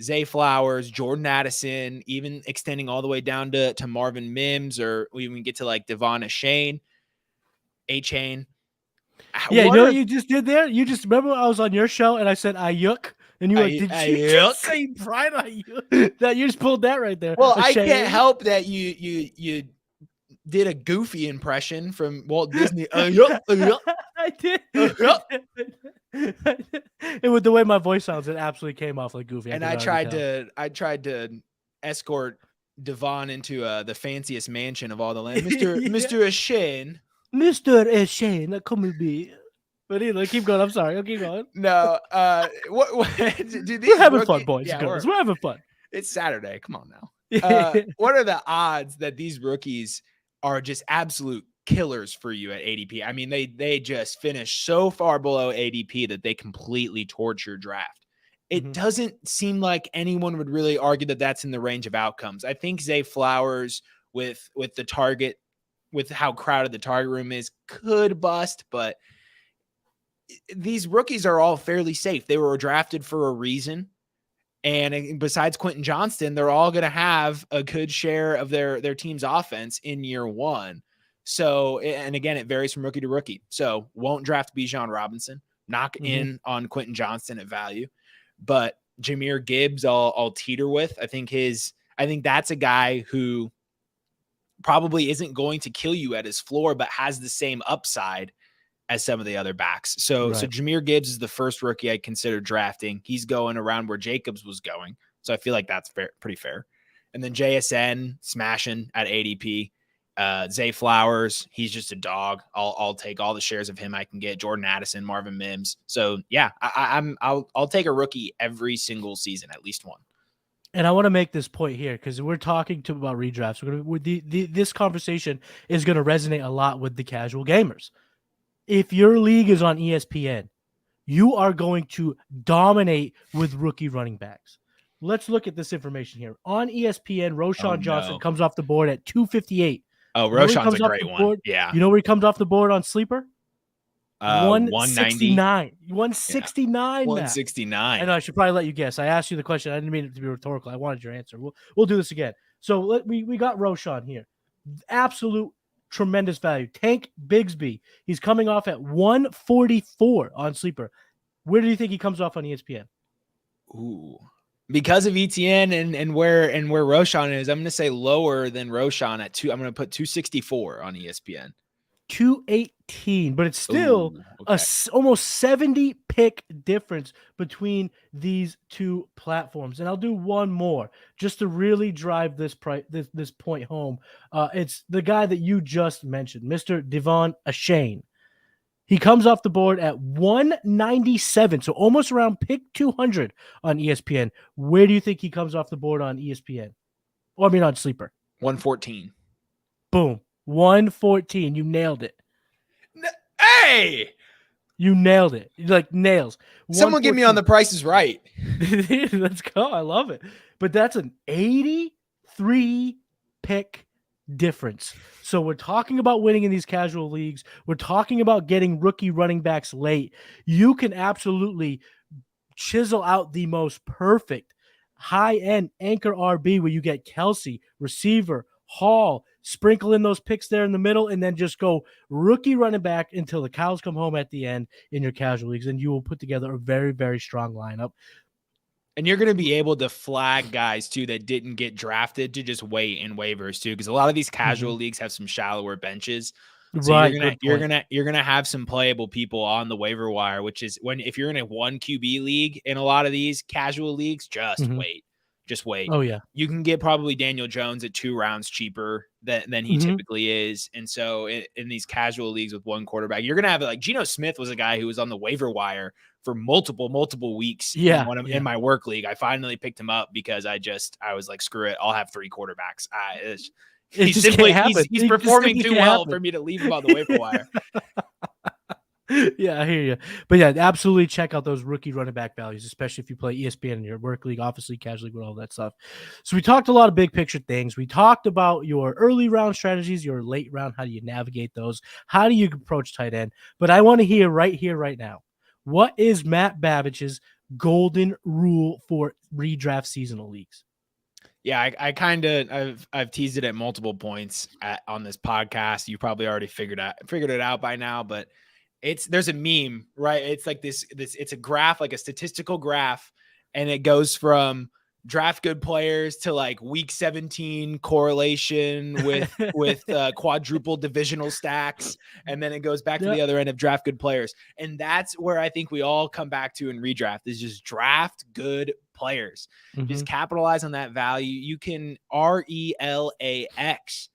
Zay Flowers, Jordan Addison, even extending all the way down to Marvin Mims, or we even get to like Devon A-Chain, Yeah, you know what you just did there? You just remember I was on your show and I said ayuk, and you were like, did you just say Brian ayuk? That you just pulled that right there. Well, I can't help that you did a goofy impression from Walt Disney. I did. And with the way my voice sounds, it absolutely came off like goofy. And I tried to escort Devon into the fanciest mansion of all the land, Mr. Ashane. Mr. Ashane, come with me. But anyway, keep going. I'm sorry. I'll keep going. No, what dude, we're having fun, boys. Yeah, we're having fun. It's Saturday. Come on now. What are the odds that these rookies are just absolute killers for you at ADP? I mean, they just finished so far below ADP that they completely torch your draft. It doesn't seem like anyone would really argue that that's in the range of outcomes. I think Zay Flowers with the target, with how crowded the target room is, could bust, but these rookies are all fairly safe. They were drafted for a reason. And besides Quentin Johnston, they're all going to have a good share of their team's offense in year one. So, and again, it varies from rookie to rookie. So won't draft Bijan Robinson, knock in on Quentin Johnston at value, but Jahmyr Gibbs, I'll teeter with. I think that's a guy who probably isn't going to kill you at his floor, but has the same upside as some of the other backs. So Jahmyr Gibbs is the first rookie I'd consider drafting. He's going around where Jacobs was going. So I feel like that's pretty fair. And then JSN smashing at ADP. Zay Flowers, he's just a dog. I'll take all the shares of him I can get. Jordan Addison, Marvin Mims. So yeah, I'll take a rookie every single season, at least one. And I want to make this point here because we're talking about redrafts. This conversation is going to resonate a lot with the casual gamers. If your league is on ESPN, you are going to dominate with rookie running backs. Let's look at this information here. On ESPN, Roschon Johnson comes off the board at 258. Oh, Roschon's a great one. Yeah. You know where he comes off the board on Sleeper? 169. 169. 169. I know I should probably let you guess. I asked you the question. I didn't mean it to be rhetorical. I wanted your answer. We'll do this again. So we got Roschon here. Absolute tremendous value. Tank Bigsby. He's coming off at 144 on Sleeper. Where do you think he comes off on ESPN? Ooh. Because of ETN and where Roschon is, I'm going to say lower than Roschon at 2. I'm going to put 264 on ESPN. 218, but it's still almost 70 pick difference between these two platforms. And I'll do one more just to really drive this point home. It's the guy that you just mentioned, Mr. Devon Achane. He comes off the board at 197, so almost around pick 200 on ESPN. Where do you think he comes off the board on ESPN? On Sleeper. 114. Boom. 114. You nailed it. Hey! You nailed it. Like nails. Someone get me on The Price is Right. Let's go. I love it. But that's an 83 pick difference. So we're talking about winning in these casual leagues. We're talking about getting rookie running backs late. You can absolutely chisel out the most perfect high-end anchor RB where you get Kelsey, receiver, Hall, sprinkle in those picks there in the middle, and then just go rookie running back until the cows come home at the end in your casual leagues, and you will put together a very, very strong lineup. And you're going to be able to flag guys, too, that didn't get drafted to just wait in waivers, too, because a lot of these casual leagues have some shallower benches. So right, you're gonna have some playable people on the waiver wire, which is if you're in a 1 QB league in a lot of these casual leagues, just wait. Just wait. Oh, yeah. You can get probably Daniel Jones at 2 rounds cheaper than he typically is. And so in these casual leagues with one quarterback, you're going to have like Geno Smith was a guy who was on the waiver wire for multiple weeks. In my work league. I finally picked him up because I was like, screw it. I'll have 3 quarterbacks. He's performing too well for me to leave him on the waiver wire. Yeah, I hear you. But yeah, absolutely check out those rookie running back values, especially if you play ESPN in your work league, obviously casual league with all that stuff. So we talked a lot of big picture things. We talked about your early round strategies, your late round, how do you navigate those? How do you approach tight end? But I want to hear right here, right now, what is Matt Babich's golden rule for redraft seasonal leagues? Yeah, I kind of I've teased it at multiple points on this podcast. You probably already figured it out by now, but there's a meme, right? It's like this, it's a graph, like a statistical graph, and it goes from draft good players to like week 17 correlation with quadruple divisional stacks, and then it goes back to the other end of draft good players. And that's where I think we all come back to in redraft, is just draft good players. Just capitalize on that value. You can RELAX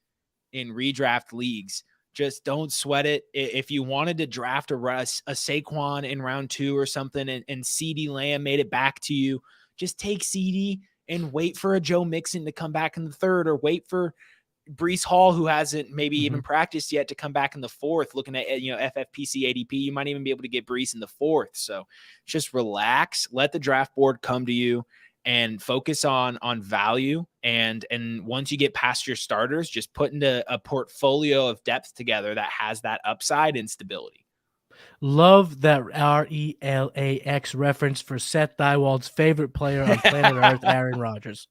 in redraft leagues. Just don't sweat it. If you wanted to draft a Saquon in round 2 or something, and CeeDee Lamb made it back to you, just take CeeDee and wait for a Joe Mixon to come back in the 3rd, or wait for Breece Hall, who hasn't maybe even practiced yet, to come back in the 4th. Looking at, FFPC ADP, you might even be able to get Breece in the 4th. So just relax, let the draft board come to you, and focus on value. And once you get past your starters, just put into a portfolio of depth together that has that upside and stability. Love that RELAX reference for Seth Dywald's favorite player on planet Earth, Aaron Rodgers.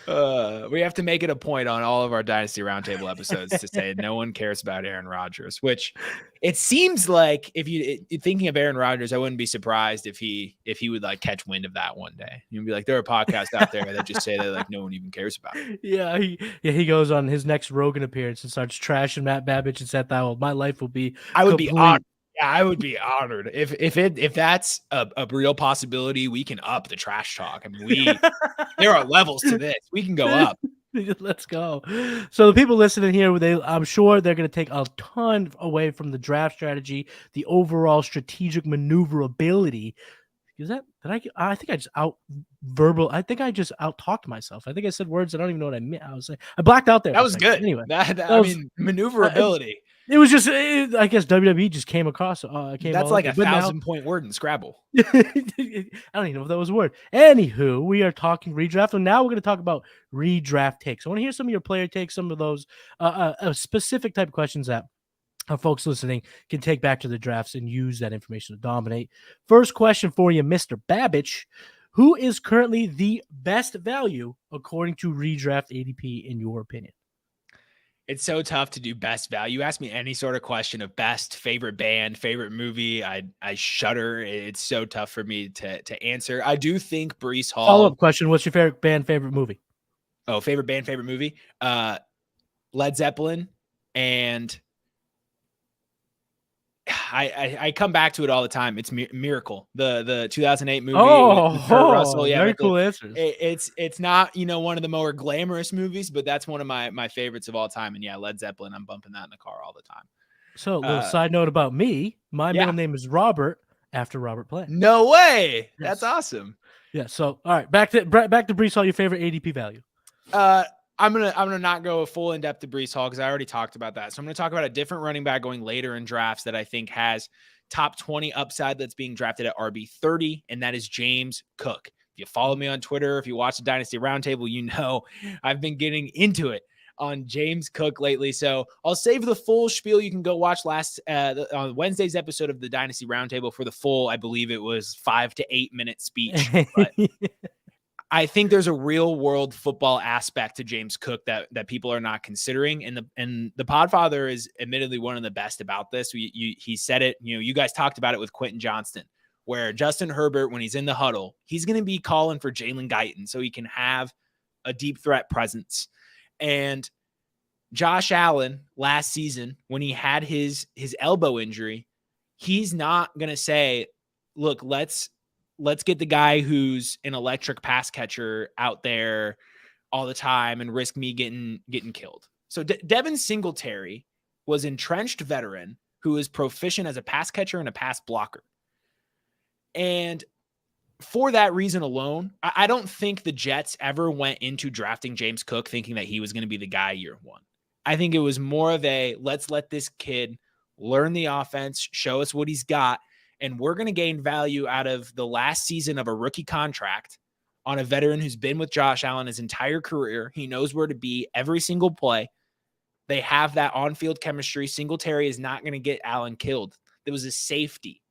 We have to make it a point on all of our Dynasty Roundtable episodes to say no one cares about Aaron Rodgers, which it seems like, if you're thinking of Aaron Rodgers, I wouldn't be surprised if he would like catch wind of that one day. You'd be like, there are podcasts out there that just say that like no one even cares about it. He goes on his next Rogan appearance and starts trashing Matt Babich and Seth Dywald. My life will be I would be honored. Yeah, I would be honored if that's a real possibility. We can up the trash talk. I mean, there are levels to this. We can go up. Let's go. So the people listening here, I'm sure they're going to take a ton away from the draft strategy, the overall strategic maneuverability. I think I just out talked myself. I think I said words I don't even know what I meant. I blacked out there. That was good. Anyway, maneuverability. It was just, I guess WWE just came across. That's like a 1,000-point word in Scrabble. I don't even know if that was a word. Anywho, we are talking redraft, and now we're going to talk about redraft takes. I want to hear some of your player takes, some of those specific type of questions that our folks listening can take back to the drafts and use that information to dominate. First question for you, Mr. Babich. Who is currently the best value according to redraft ADP in your opinion? It's so tough to do best value. Ask me any sort of question of best, favorite band, favorite movie, I shudder. It's so tough for me to answer. I do think Breece Hall. Follow-up question, what's your favorite band, favorite movie? Oh, favorite band, favorite movie? Led Zeppelin. And I come back to it all the time. It's Miracle, the 2008 movie. With Kurt Russell. Yeah, very cool answers. It's not one of the more glamorous movies, but that's one of my favorites of all time. And yeah, Led Zeppelin, I'm bumping that in the car all the time. So a little side note about me: my middle name is Robert, after Robert Plant. No way, yes. That's awesome. Yeah. So all right, back to Breece Hall. Your favorite ADP value? I'm gonna not go full in depth to Breece Hall because I already talked about that. So I'm gonna talk about a different running back going later in drafts that I think has top 20 upside that's being drafted at RB30, and that is James Cook. If you follow me on Twitter, if you watch the Dynasty Roundtable, you know I've been getting into it on James Cook lately. So I'll save the full spiel. You can go watch on Wednesday's episode of the Dynasty Roundtable for the full, I believe it was 5 to 8 minute speech. But I think there's a real world football aspect to James Cook that people are not considering. And the Podfather is admittedly one of the best about this. He said it, you guys talked about it with Quentin Johnston, where Justin Herbert, when he's in the huddle, he's going to be calling for Jalen Guyton so he can have a deep threat presence. And Josh Allen last season, when he had his elbow injury, he's not going to say, look, let's get the guy who's an electric pass catcher out there all the time and risk me getting killed. So Devin Singletary was an entrenched veteran who is proficient as a pass catcher and a pass blocker. And for that reason alone, I don't think the Jets ever went into drafting James Cook thinking that he was going to be the guy year one. I think it was more of a, let's let this kid learn the offense, show us what he's got, and we're going to gain value out of the last season of a rookie contract on a veteran who's been with Josh Allen his entire career. He knows where to be every single play. They have that on-field chemistry. Singletary is not going to get Allen killed. There was a safety.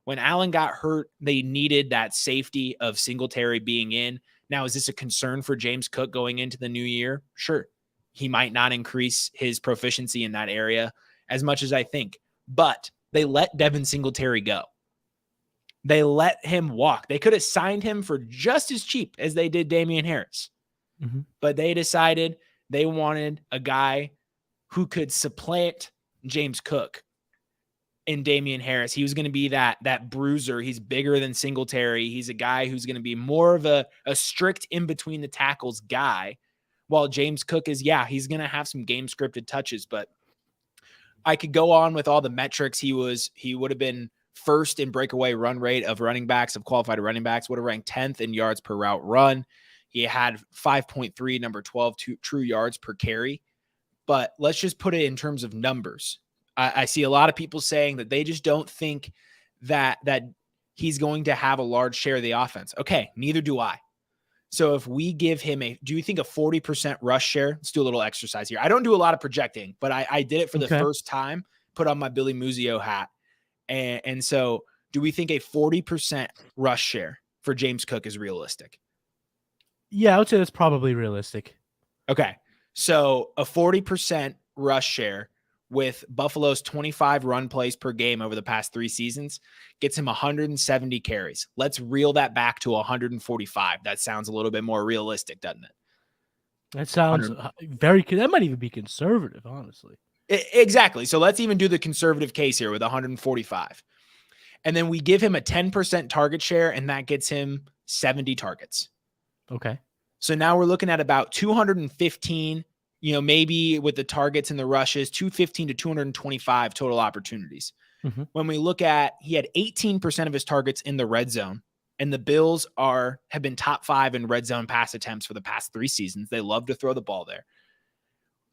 When Allen got hurt, they needed that safety of Singletary being in. Now, is this a concern for James Cook going into the new year? Sure. He might not increase his proficiency in that area as much as I think. But they let Devin Singletary go. They let him walk. They could have signed him for just as cheap as they did Damian Harris. Mm-hmm. But they decided they wanted a guy who could supplant James Cook in Damian Harris. He was going to be that bruiser. He's bigger than Singletary. He's a guy who's going to be more of a strict in between the tackles guy, while James Cook is, he's going to have some game scripted touches, but I could go on with all the metrics. He would have been first in breakaway run rate of running backs, of qualified running backs, would have ranked 10th in yards per route run. He had 5.3, number 12, true yards per carry. But let's just put it in terms of numbers. I see a lot of people saying that they just don't think that he's going to have a large share of the offense. Okay, neither do I. So if we give him do you think a 40% rush share? Let's do a little exercise here. I don't do a lot of projecting, but I did it for the first time, put on my Billy Muzio hat. And so do we think a 40% rush share for James Cook is realistic? Yeah, I would say that's probably realistic. Okay. So a 40% rush share with Buffalo's 25 run plays per game over the past 3 seasons gets him 170 carries. Let's reel that back to 145. That sounds a little bit more realistic, doesn't it? That sounds that might even be conservative, honestly. Exactly. So let's even do the conservative case here with 145. And then we give him a 10% target share, and that gets him 70 targets. Okay. So now we're looking at about 215, maybe with the targets and the rushes, 215 to 225 total opportunities. Mm-hmm. When we look at, he had 18% of his targets in the red zone, and the Bills have been top 5 in red zone pass attempts for the past 3 seasons. They love to throw the ball there.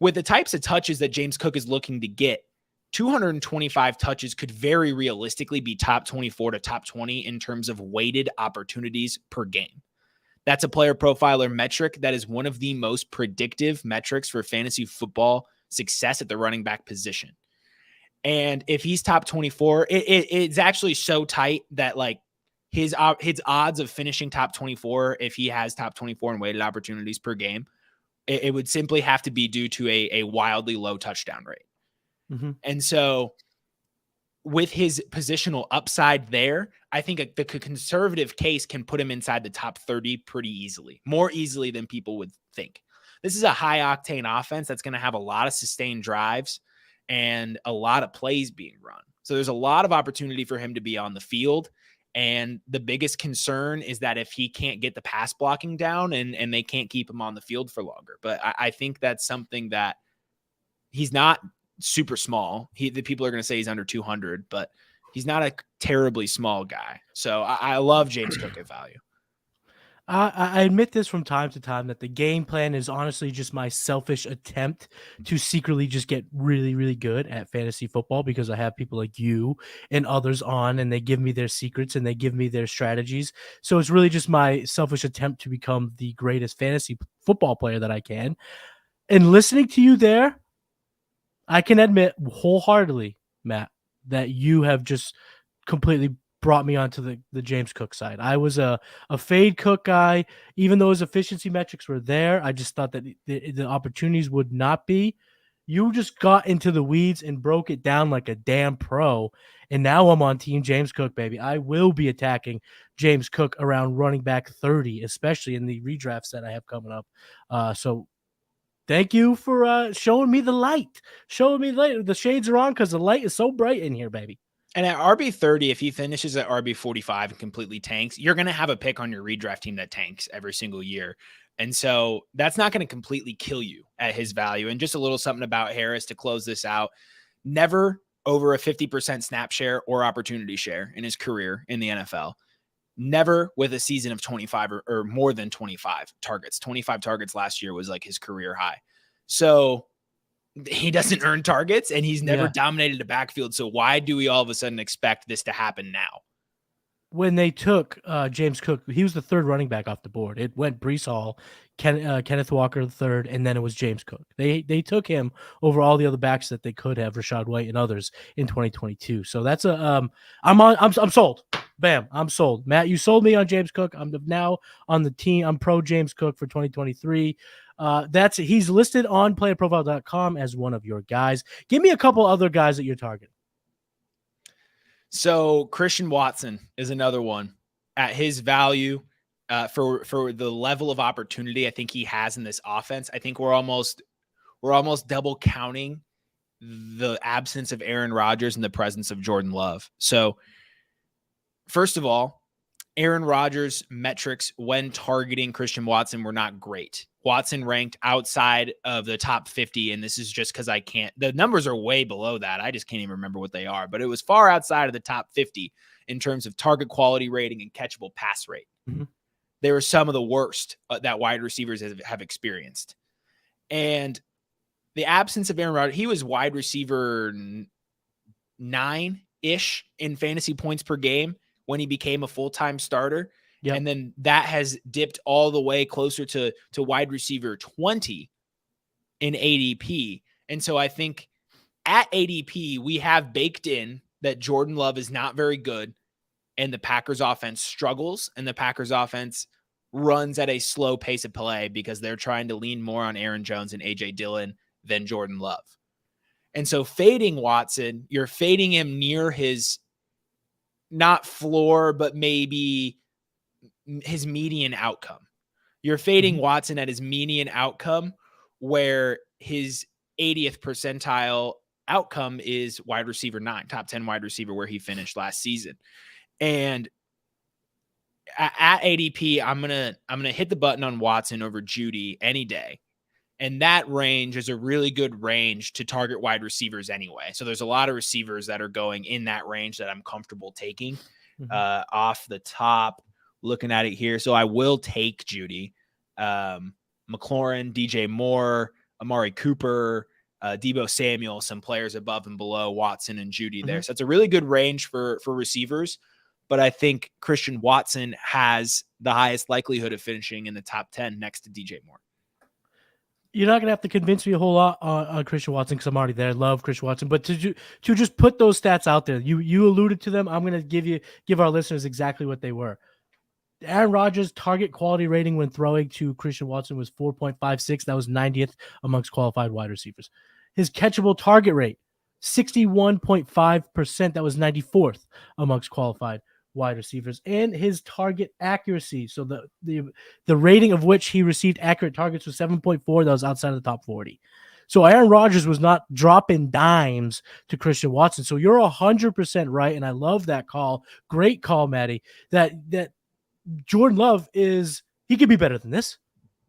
With the types of touches that James Cook is looking to get, 225 touches could very realistically be top 24 to top 20 in terms of weighted opportunities per game. That's a player profiler metric that is one of the most predictive metrics for fantasy football success at the running back position. And if he's top 24, it's actually so tight that like his odds of finishing top 24, if he has top 24 in weighted opportunities per game, it would simply have to be due to a wildly low touchdown rate. Mm-hmm. And so with his positional upside there, I think the conservative case can put him inside the top 30 pretty easily, more easily than people would think. This is a high octane offense that's going to have a lot of sustained drives and a lot of plays being run. So there's a lot of opportunity for him to be on the field. And the biggest concern is that if he can't get the pass blocking down and they can't keep him on the field for longer. But I think that's something that he's not super small. The people are going to say he's under 200, but he's not a terribly small guy. So I love James Cook at value. I admit this from time to time that the game plan is honestly just my selfish attempt to secretly just get really, really good at fantasy football because I have people like you and others on and they give me their secrets and they give me their strategies. So it's really just my selfish attempt to become the greatest fantasy football player that I can. And listening to you there, I can admit wholeheartedly, Matt, that you have just completely brought me onto the James Cook side. I was a fade Cook guy. Even though his efficiency metrics were there, I just thought that the opportunities would not be. You just got into the weeds and broke it down like a damn pro. And now I'm on team James Cook, baby. I will be attacking James Cook around running back 30, especially in the redrafts that I have coming up. So thank you for showing me the light. Showing me the light. The shades are on because the light is so bright in here, baby. And at RB30, if he finishes at RB45 and completely tanks, you're going to have a pick on your redraft team that tanks every single year. And so that's not going to completely kill you at his value. And just a little something about Harris to close this out. Never over a 50% snap share or opportunity share in his career in the NFL. Never with a season of 25 or more than 25 targets. 25 targets last year was like his career high. So he doesn't earn targets and he's never dominated a backfield. So why do we all of a sudden expect this to happen now? When they took James Cook, he was the third running back off the board. It went Breece Hall, Kenneth Walker the third, and then it was James Cook. They took him over all the other backs that they could have, Rashad White and others in 2022. So that's I'm sold. Bam, I'm sold. Matt, you sold me on James Cook. I'm now on the team. I'm pro James Cook for 2023. He's listed on PlayerProfiler.com as one of your guys. Give me a couple other guys that you're targeting. So Christian Watson is another one at his value for the level of opportunity I think he has in this offense. I think we're almost double counting the absence of Aaron Rodgers and the presence of Jordan Love. So first of all, Aaron Rodgers' metrics when targeting Christian Watson were not great. Watson ranked outside of the top 50, and this is just because the numbers are way below that. I just can't even remember what they are, but it was far outside of the top 50 in terms of target quality rating and catchable pass rate. Mm-hmm. They were some of the worst that wide receivers have experienced. And the absence of Aaron Rodgers, he was wide receiver 9-ish in fantasy points per game when he became a full-time starter. Yep. And then that has dipped all the way closer to wide receiver 20 in ADP. And so I think at ADP, we have baked in that Jordan Love is not very good and the Packers offense struggles and the Packers offense runs at a slow pace of play because they're trying to lean more on Aaron Jones and AJ Dillon than Jordan Love. And so fading Watson, you're fading him near his not floor, but maybe his median outcome. You're fading Watson at his median outcome where his 80th percentile outcome is wide receiver 9, top 10 wide receiver where he finished last season. And at ADP, I'm going to hit the button on Watson over Judy any day. And that range is a really good range to target wide receivers anyway. So there's a lot of receivers that are going in that range that I'm comfortable taking off the top. Looking at it here. So I will take Judy, McLaurin, DJ Moore, Amari Cooper, Deebo Samuel, some players above and below Watson and Judy there. So it's a really good range for receivers. But I think Christian Watson has the highest likelihood of finishing in the top 10 next to DJ Moore. You're not going to have to convince me a whole lot on Christian Watson because I'm already there. I love Christian Watson. But to just put those stats out there, you alluded to them. I'm going to give our listeners exactly what they were. Aaron Rodgers' target quality rating when throwing to Christian Watson was 4.56. That was 90th amongst qualified wide receivers. His catchable target rate, 61.5%. That was 94th amongst qualified wide receivers. And his target accuracy, so the rating of which he received accurate targets was 7.4. That was outside of the top 40. So Aaron Rodgers was not dropping dimes to Christian Watson. So you're 100% right, and I love that call. Great call, Matty. That Jordan Love he could be better than this.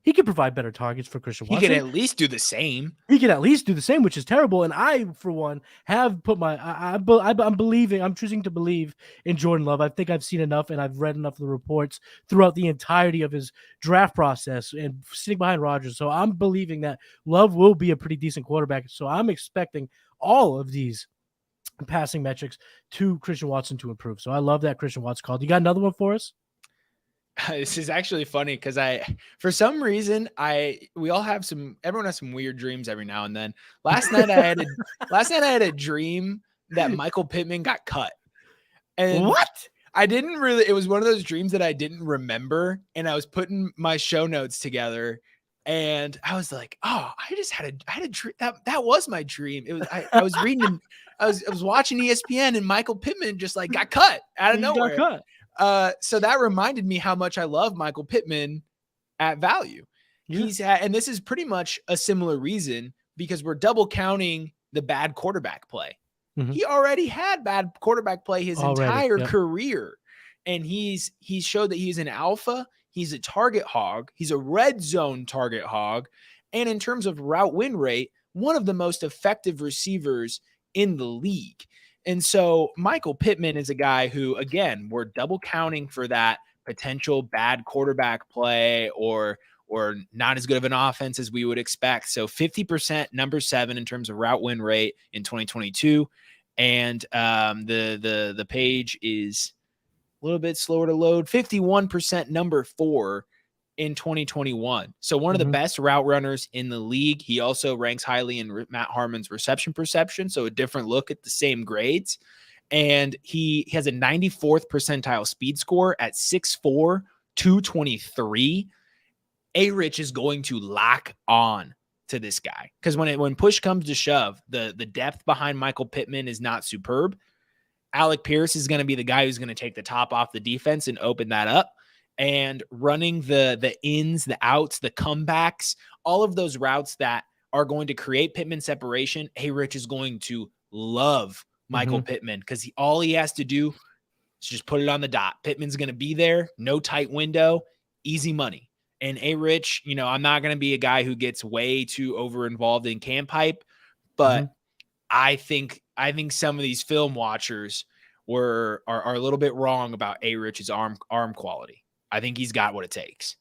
He could provide better targets for Christian Watson. He could at least do the same. Which is terrible. And I, for one, have put I'm choosing to believe in Jordan Love. I think I've seen enough and I've read enough of the reports throughout the entirety of his draft process and sitting behind Rodgers. So I'm believing that Love will be a pretty decent quarterback. So I'm expecting all of these passing metrics to Christian Watson to improve. So I love that Christian Watson called. You got another one for us? This is actually funny because for some reason, everyone has some weird dreams every now and then. Last night I had a dream that Michael Pittman got cut. And what? It was one of those dreams that I didn't remember. And I was putting my show notes together and I was like, oh, I had a dream. That was my dream. It was, I was reading, I was watching ESPN and Michael Pittman just like got cut out of nowhere. Got cut. So that reminded me how much I love Michael Pittman at value. Yeah. And this is pretty much a similar reason because we're double counting the bad quarterback play. Mm-hmm. He already had bad quarterback play his entire career. And he's showed that he's an alpha. He's a target hog. He's a red zone target hog. And in terms of route win rate, one of the most effective receivers in the league. And so Michael Pittman is a guy who, again, we're double counting for that potential bad quarterback play or not as good of an offense as we would expect. So 50%, number 7 in terms of route win rate in 2022. And the page is a little bit slower to load. 51%, number 4 in 2021. So one of the best route runners in the league. He also ranks highly in Matt Harmon's reception perception. So a different look at the same grades. And he has a 94th percentile speed score at 6'4", 223. A-Rich is going to lock on to this guy. Because when push comes to shove, the depth behind Michael Pittman is not superb. Alec Pierce is going to be the guy who's going to take the top off the defense and open that up. And running the ins, the outs, the comebacks, all of those routes that are going to create Pittman separation, Rich is going to love Michael Pittman because all he has to do is just put it on the dot. Pittman's going to be there, no tight window, easy money. And Rich, I'm not going to be a guy who gets way too over involved in camp hype, but I think some of these film watchers are a little bit wrong about Rich's arm quality. I think he's got what it takes.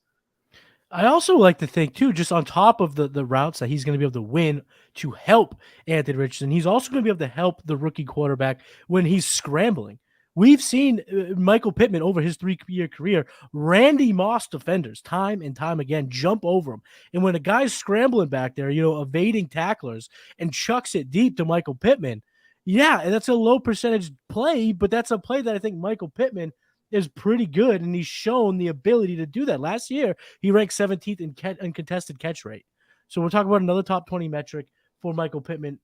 I also like to think, too, just on top of the routes that he's going to be able to win to help Anthony Richardson, he's also going to be able to help the rookie quarterback when he's scrambling. We've seen Michael Pittman over his 3-year career, Randy Moss defenders time and time again jump over him. And when a guy's scrambling back there, evading tacklers and chucks it deep to Michael Pittman, yeah, that's a low percentage play, but that's a play that I think Michael Pittman is pretty good, and he's shown the ability to do that. Last year, he ranked 17th in contested catch rate. So we're talking about another top 20 metric for Michael Pittman.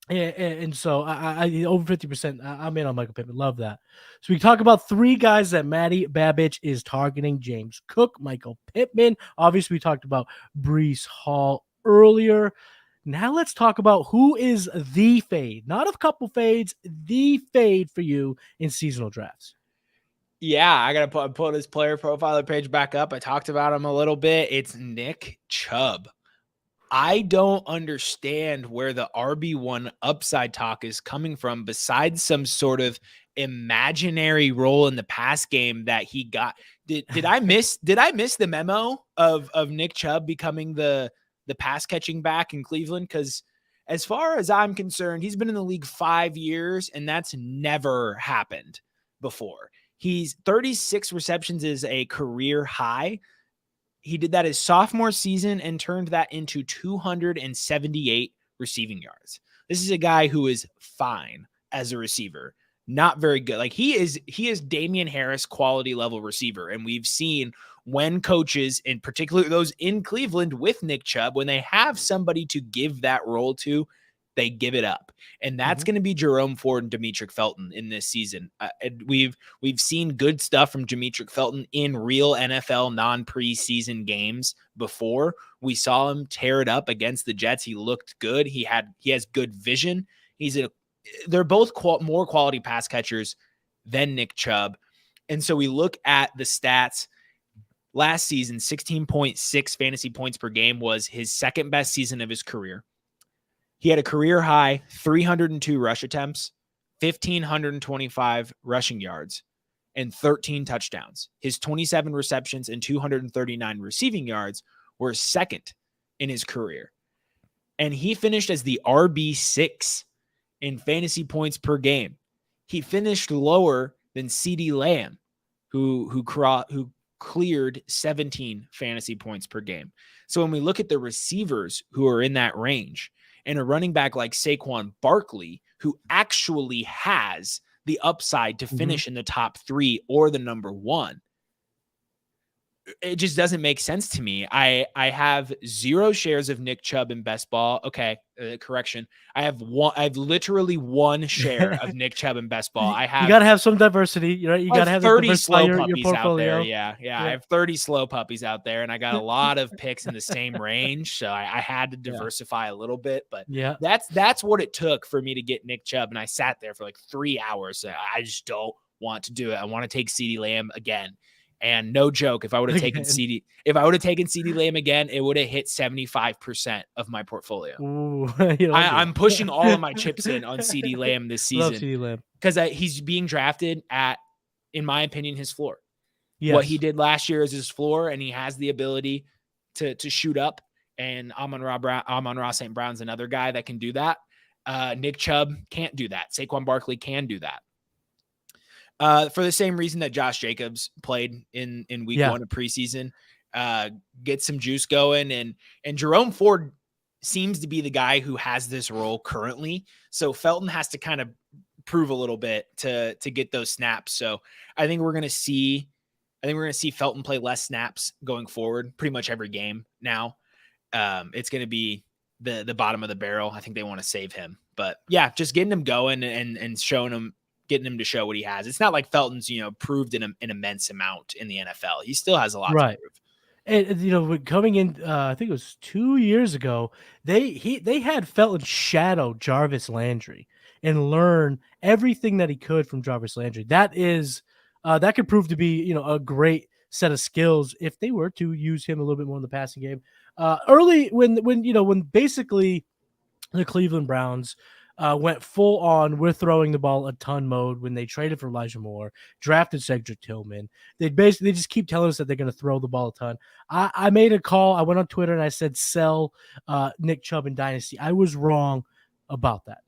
And so I over 50%, I'm in on Michael Pittman. Love that. So we talk about 3 guys that Matty Babich is targeting: James Cook, Michael Pittman. Obviously, we talked about Breece Hall earlier. Now let's talk about who is the fade. Not a couple fades, the fade for you in seasonal drafts. Yeah, I got to put his player profiler page back up. I talked about him a little bit. It's Nick Chubb. I don't understand where the RB1 upside talk is coming from, besides some sort of imaginary role in the pass game that he got. Did I miss the memo of Nick Chubb becoming the pass catching back in Cleveland? Because as far as I'm concerned, he's been in the league 5 years, and that's never happened before. He's 36 receptions is a career high. He did that his sophomore season and turned that into 278 receiving yards. This is a guy who is fine as a receiver, not very good. Like he is Damian Harris quality level receiver. And we've seen when coaches, in particular those in Cleveland with Nick Chubb, when they have somebody to give that role to, they give it up. And that's going to be Jerome Ford and Demetric Felton in this season. We've seen good stuff from Demetric Felton in real NFL non-preseason games before. We saw him tear it up against the Jets. He looked good. He has good vision. They're both more quality pass catchers than Nick Chubb. And so we look at the stats. Last season, 16.6 fantasy points per game was his second best season of his career. He had a career high 302 rush attempts, 1,525 rushing yards, and 13 touchdowns. His 27 receptions and 239 receiving yards were second in his career. And he finished as the RB6 in fantasy points per game. He finished lower than CeeDee Lamb, who cleared 17 fantasy points per game. So when we look at the receivers who are in that range, and a running back like Saquon Barkley, who actually has the upside to finish in the top 3 or the number 1, it just doesn't make sense to me. I have 0 shares of Nick Chubb in best ball. Okay, correction. I've literally 1 share of Nick Chubb in best ball. You got to have some diversity, right? You got to have 30 slow puppies your out there. Yeah. I have 30 slow puppies out there, and I got a lot of picks in the same range, so I had to diversify a little bit. But that's what it took for me to get Nick Chubb, and I sat there for like 3 hours. I just don't want to do it. I want to take CeeDee Lamb again. And no joke, if I would have taken CeeDee Lamb again, it would have hit 75% of my portfolio. Ooh, I'm pushing all of my chips in on CeeDee Lamb this season. Love CeeDee Lamb Because he's being drafted at, in my opinion, his floor. Yes. What he did last year is his floor, and he has the ability to shoot up. And Amon-Ra St. Brown's another guy that can do that. Nick Chubb can't do that. Saquon Barkley can do that. For the same reason that Josh Jacobs played in week 1 of preseason, get some juice going. And Jerome Ford seems to be the guy who has this role currently. So Felton has to kind of prove a little bit to get those snaps. So I think we're going to see Felton play less snaps going forward, pretty much every game now. It's going to be the bottom of the barrel. I think they want to save him, but yeah, just getting him going and showing him getting him to show what he has. It's not like Felton's, proved an immense amount in the NFL. He still has a lot to prove. And coming in, I think it was 2 years ago, they had Felton shadow Jarvis Landry and learn everything that he could from Jarvis Landry. That could prove to be a great set of skills if they were to use him a little bit more in the passing game. Early when basically the Cleveland Browns went full on, we're throwing the ball a ton mode when they traded for Elijah Moore, drafted Cedric Tillman. They just keep telling us that they're going to throw the ball a ton. I made a call. I went on Twitter and I said, sell Nick Chubb in Dynasty. I was wrong about that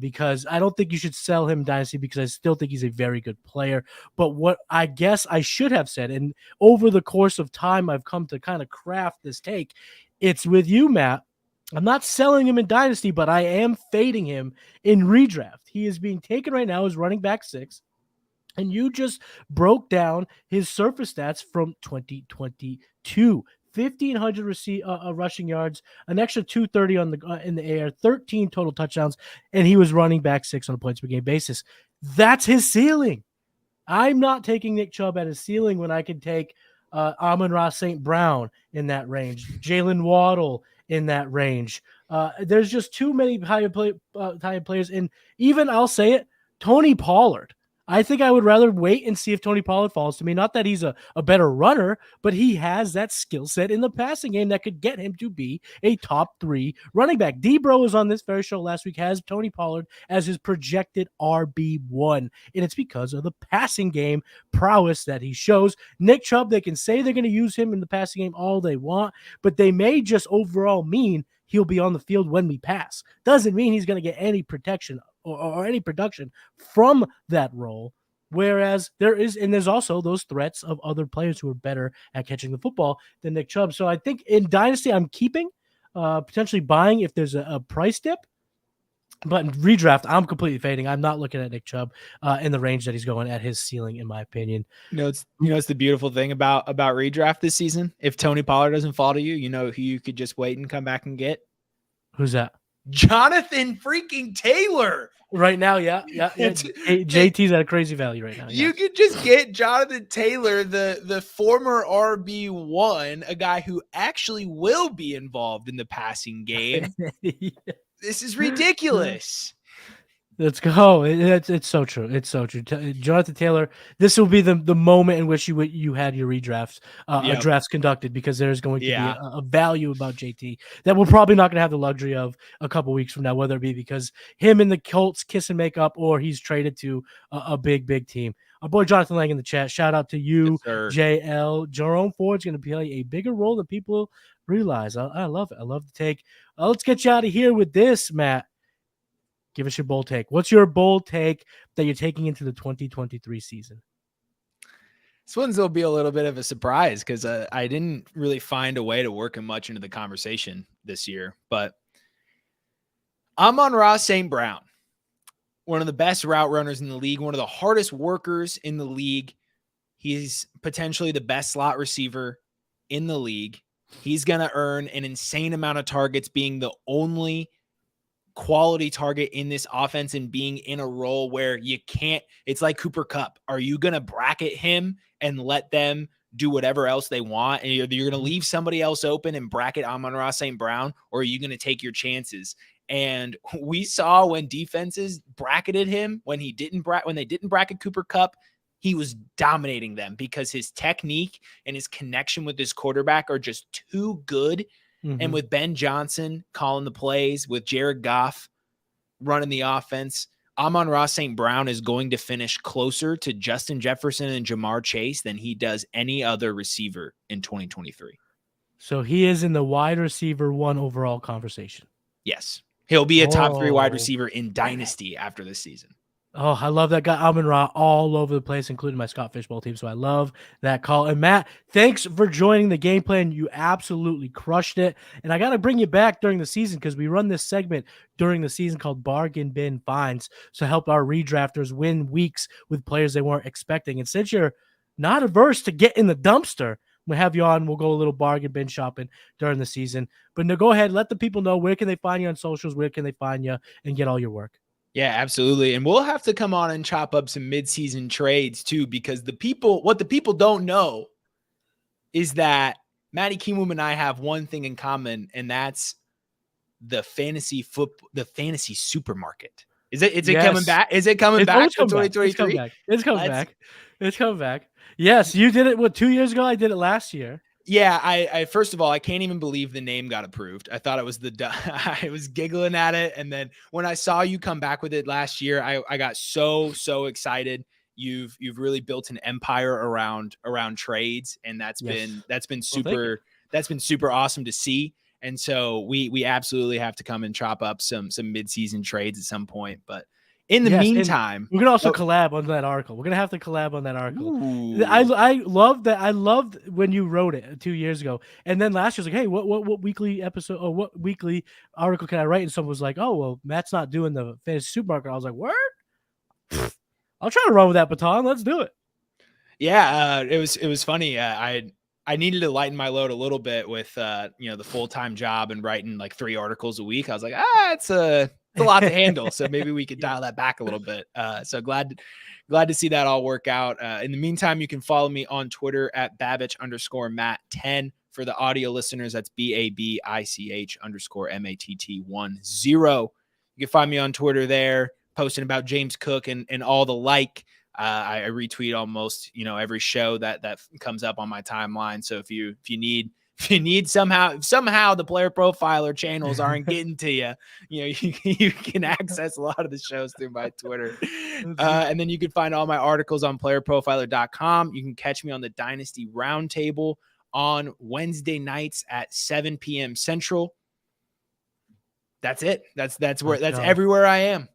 because I don't think you should sell him in Dynasty because I still think he's a very good player. But what I guess I should have said, and over the course of time, I've come to kind of craft this take. It's with you, Matt. I'm not selling him in Dynasty, but I am fading him in redraft. He is being taken right now as running back 6, and you just broke down his surface stats from 2022. 1,500 rushing yards, an extra 230 in the air, 13 total touchdowns, and he was running back 6 on a points per game basis. That's his ceiling. I'm not taking Nick Chubb at his ceiling when I can take Amon-Ra St. Brown in that range, Jalen Waddle in that range. There's just too many high players. And even, I'll say it, Tony Pollard. I think I would rather wait and see if Tony Pollard falls to me. Not that he's a better runner, but he has that skill set in the passing game that could get him to be a top 3 running back. D-Bro was on this very show last week, has Tony Pollard as his projected RB1, and it's because of the passing game prowess that he shows. Nick Chubb, they can say they're going to use him in the passing game all they want, but they may just overall mean he'll be on the field when we pass. Doesn't mean he's going to get any protection or any production from that role. Whereas there's also those threats of other players who are better at catching the football than Nick Chubb. So I think in Dynasty, I'm keeping, potentially buying if there's a price dip. But in redraft, I'm completely fading. I'm not looking at Nick Chubb in the range that he's going at his ceiling, in my opinion. It's the beautiful thing about redraft this season. If Tony Pollard doesn't fall to you, who you could just wait and come back and get. Who's that? Jonathan freaking Taylor. Right now, yeah. JT's at a crazy value right now. You could just get Jonathan Taylor, the former RB1, a guy who actually will be involved in the passing game. Yeah. This is ridiculous. Let's go. It's so true. It's so true. Jonathan Taylor, this will be the moment in which you had your redrafts, drafts conducted, because there's going to be a value about JT that we're probably not going to have the luxury of a couple weeks from now, whether it be because him and the Colts kiss and make up or he's traded to a big team. Our boy Jonathan Lang in the chat. Shout out to you, yes, JL. Jerome Ford's going to play a bigger role than people realize. I love it. I love the take. Let's get you out of here with this, Matt. Give us your bold take. What's your bold take that you're taking into the 2023 season? This one's will be a little bit of a surprise because I didn't really find a way to work him much into the conversation this year. But Amon-Ra St. Brown, one of the best route runners in the league, one of the hardest workers in the league. He's potentially the best slot receiver in the league. He's going to earn an insane amount of targets, being the only quality target in this offense and being in a role where you can't, it's like Cooper Kupp. Are you going to bracket him and let them do whatever else they want? And you're going to leave somebody else open and bracket Amon-Ra St. Brown, or are you going to take your chances? And we saw when defenses bracketed him, when they didn't bracket Cooper Kupp, he was dominating them because his technique and his connection with his quarterback are just too good. Mm-hmm. And with Ben Johnson calling the plays, with Jared Goff running the offense, Amon-Ra St. Brown is going to finish closer to Justin Jefferson and Jamar Chase than he does any other receiver in 2023. So he is in the wide receiver 1 overall conversation. Yes. He'll be a top 3 wide receiver in Dynasty after this season. Oh, I love that guy, Amon-Ra, all over the place, including my Scott Fishbowl team. So I love that call. And Matt, thanks for joining the game plan. You absolutely crushed it. And I got to bring you back during the season because we run this segment during the season called Bargain Bin Finds to help our redrafters win weeks with players they weren't expecting. And since you're not averse to get in the dumpster, we'll have you on. We'll go a little bargain bin shopping during the season. But no, go ahead. Let the people know, where can they find you on socials? Where can they find you and get all your work? Yeah, absolutely. And we'll have to come on and chop up some midseason trades too, because what the people don't know is that Matty Kiwoom and I have one thing in common, and that's the fantasy supermarket. Is it coming back? Is it coming back to 2023? It's coming back. Yes, you did it 2 years ago. I did it last year. Yeah, I first of all, I can't even believe the name got approved. I thought it was I was giggling at it. And then when I saw you come back with it last year, I got so excited. You've really built an empire around trades, and that's been super awesome to see. And so we absolutely have to come and chop up some midseason trades at some point. But in the meantime, we're gonna also collab on that article. We're gonna have to collab on that article. Ooh. I love that. I loved when you wrote it 2 years ago, and then last year was like, hey, what weekly episode or what weekly article can I write? And someone was like, oh, well, Matt's not doing the fantasy supermarket. I was like, word. I'll try to run with that baton. Let's do it. Yeah, it was funny. I needed to lighten my load a little bit with the full-time job and writing like 3 articles a week. I was like, it's a lot to handle. So maybe we could dial that back a little bit. So glad to see that all work out. In the meantime, you can follow me on Twitter at Babich_Matt10. For the audio listeners, that's BABICH_MATT10. You can find me on Twitter there, posting about James Cook and all the like. I retweet almost, every show that comes up on my timeline. So if you need somehow the Player Profiler channels aren't getting to you, you can access a lot of the shows through my Twitter. And then you can find all my articles on PlayerProfiler.com. You can catch me on the Dynasty Roundtable on Wednesday nights at 7 p.m. Central. That's it. That's everywhere I am.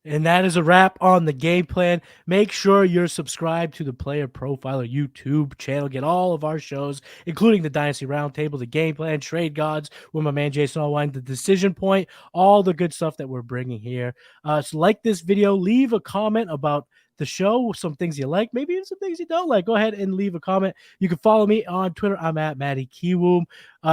And that is a wrap on the game plan. Make sure you're subscribed to the Player Profiler YouTube channel. Get all of our shows, including the Dynasty Roundtable, the Game Plan, Trade Gods with my man Jason Allwine, the Decision Point, all the good stuff that we're bringing here. So like this video, leave a comment about the show, some things you like, maybe even some things you don't like. Go ahead and leave a comment. You can follow me on Twitter. I'm at Matty Kiwoom.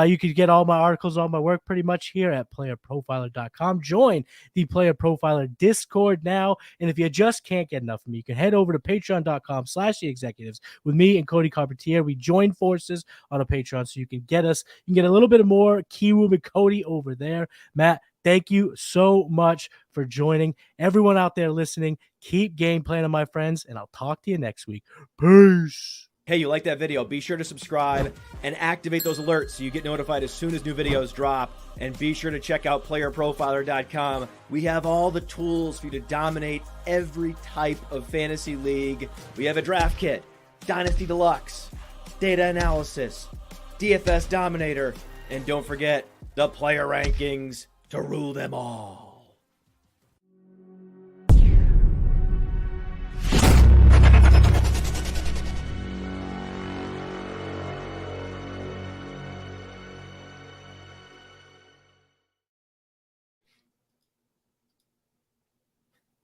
You can get all my articles, all my work pretty much here at playerprofiler.com. Join the Player Profiler Discord now. And if you just can't get enough of me, you can head over to patreon.com/theexecutives with me and Cody Carpentier. We join forces on a Patreon, so you can get a little bit more Kiwoom and Cody over there. Matt, thank you so much for joining. Everyone out there listening, keep game planning, my friends, and I'll talk to you next week. Peace. Hey, you like that video? Be sure to subscribe and activate those alerts so you get notified as soon as new videos drop. And be sure to check out PlayerProfiler.com. We have all the tools for you to dominate every type of fantasy league. We have a draft kit, Dynasty Deluxe, data analysis, DFS Dominator, and don't forget the player rankings to rule them all.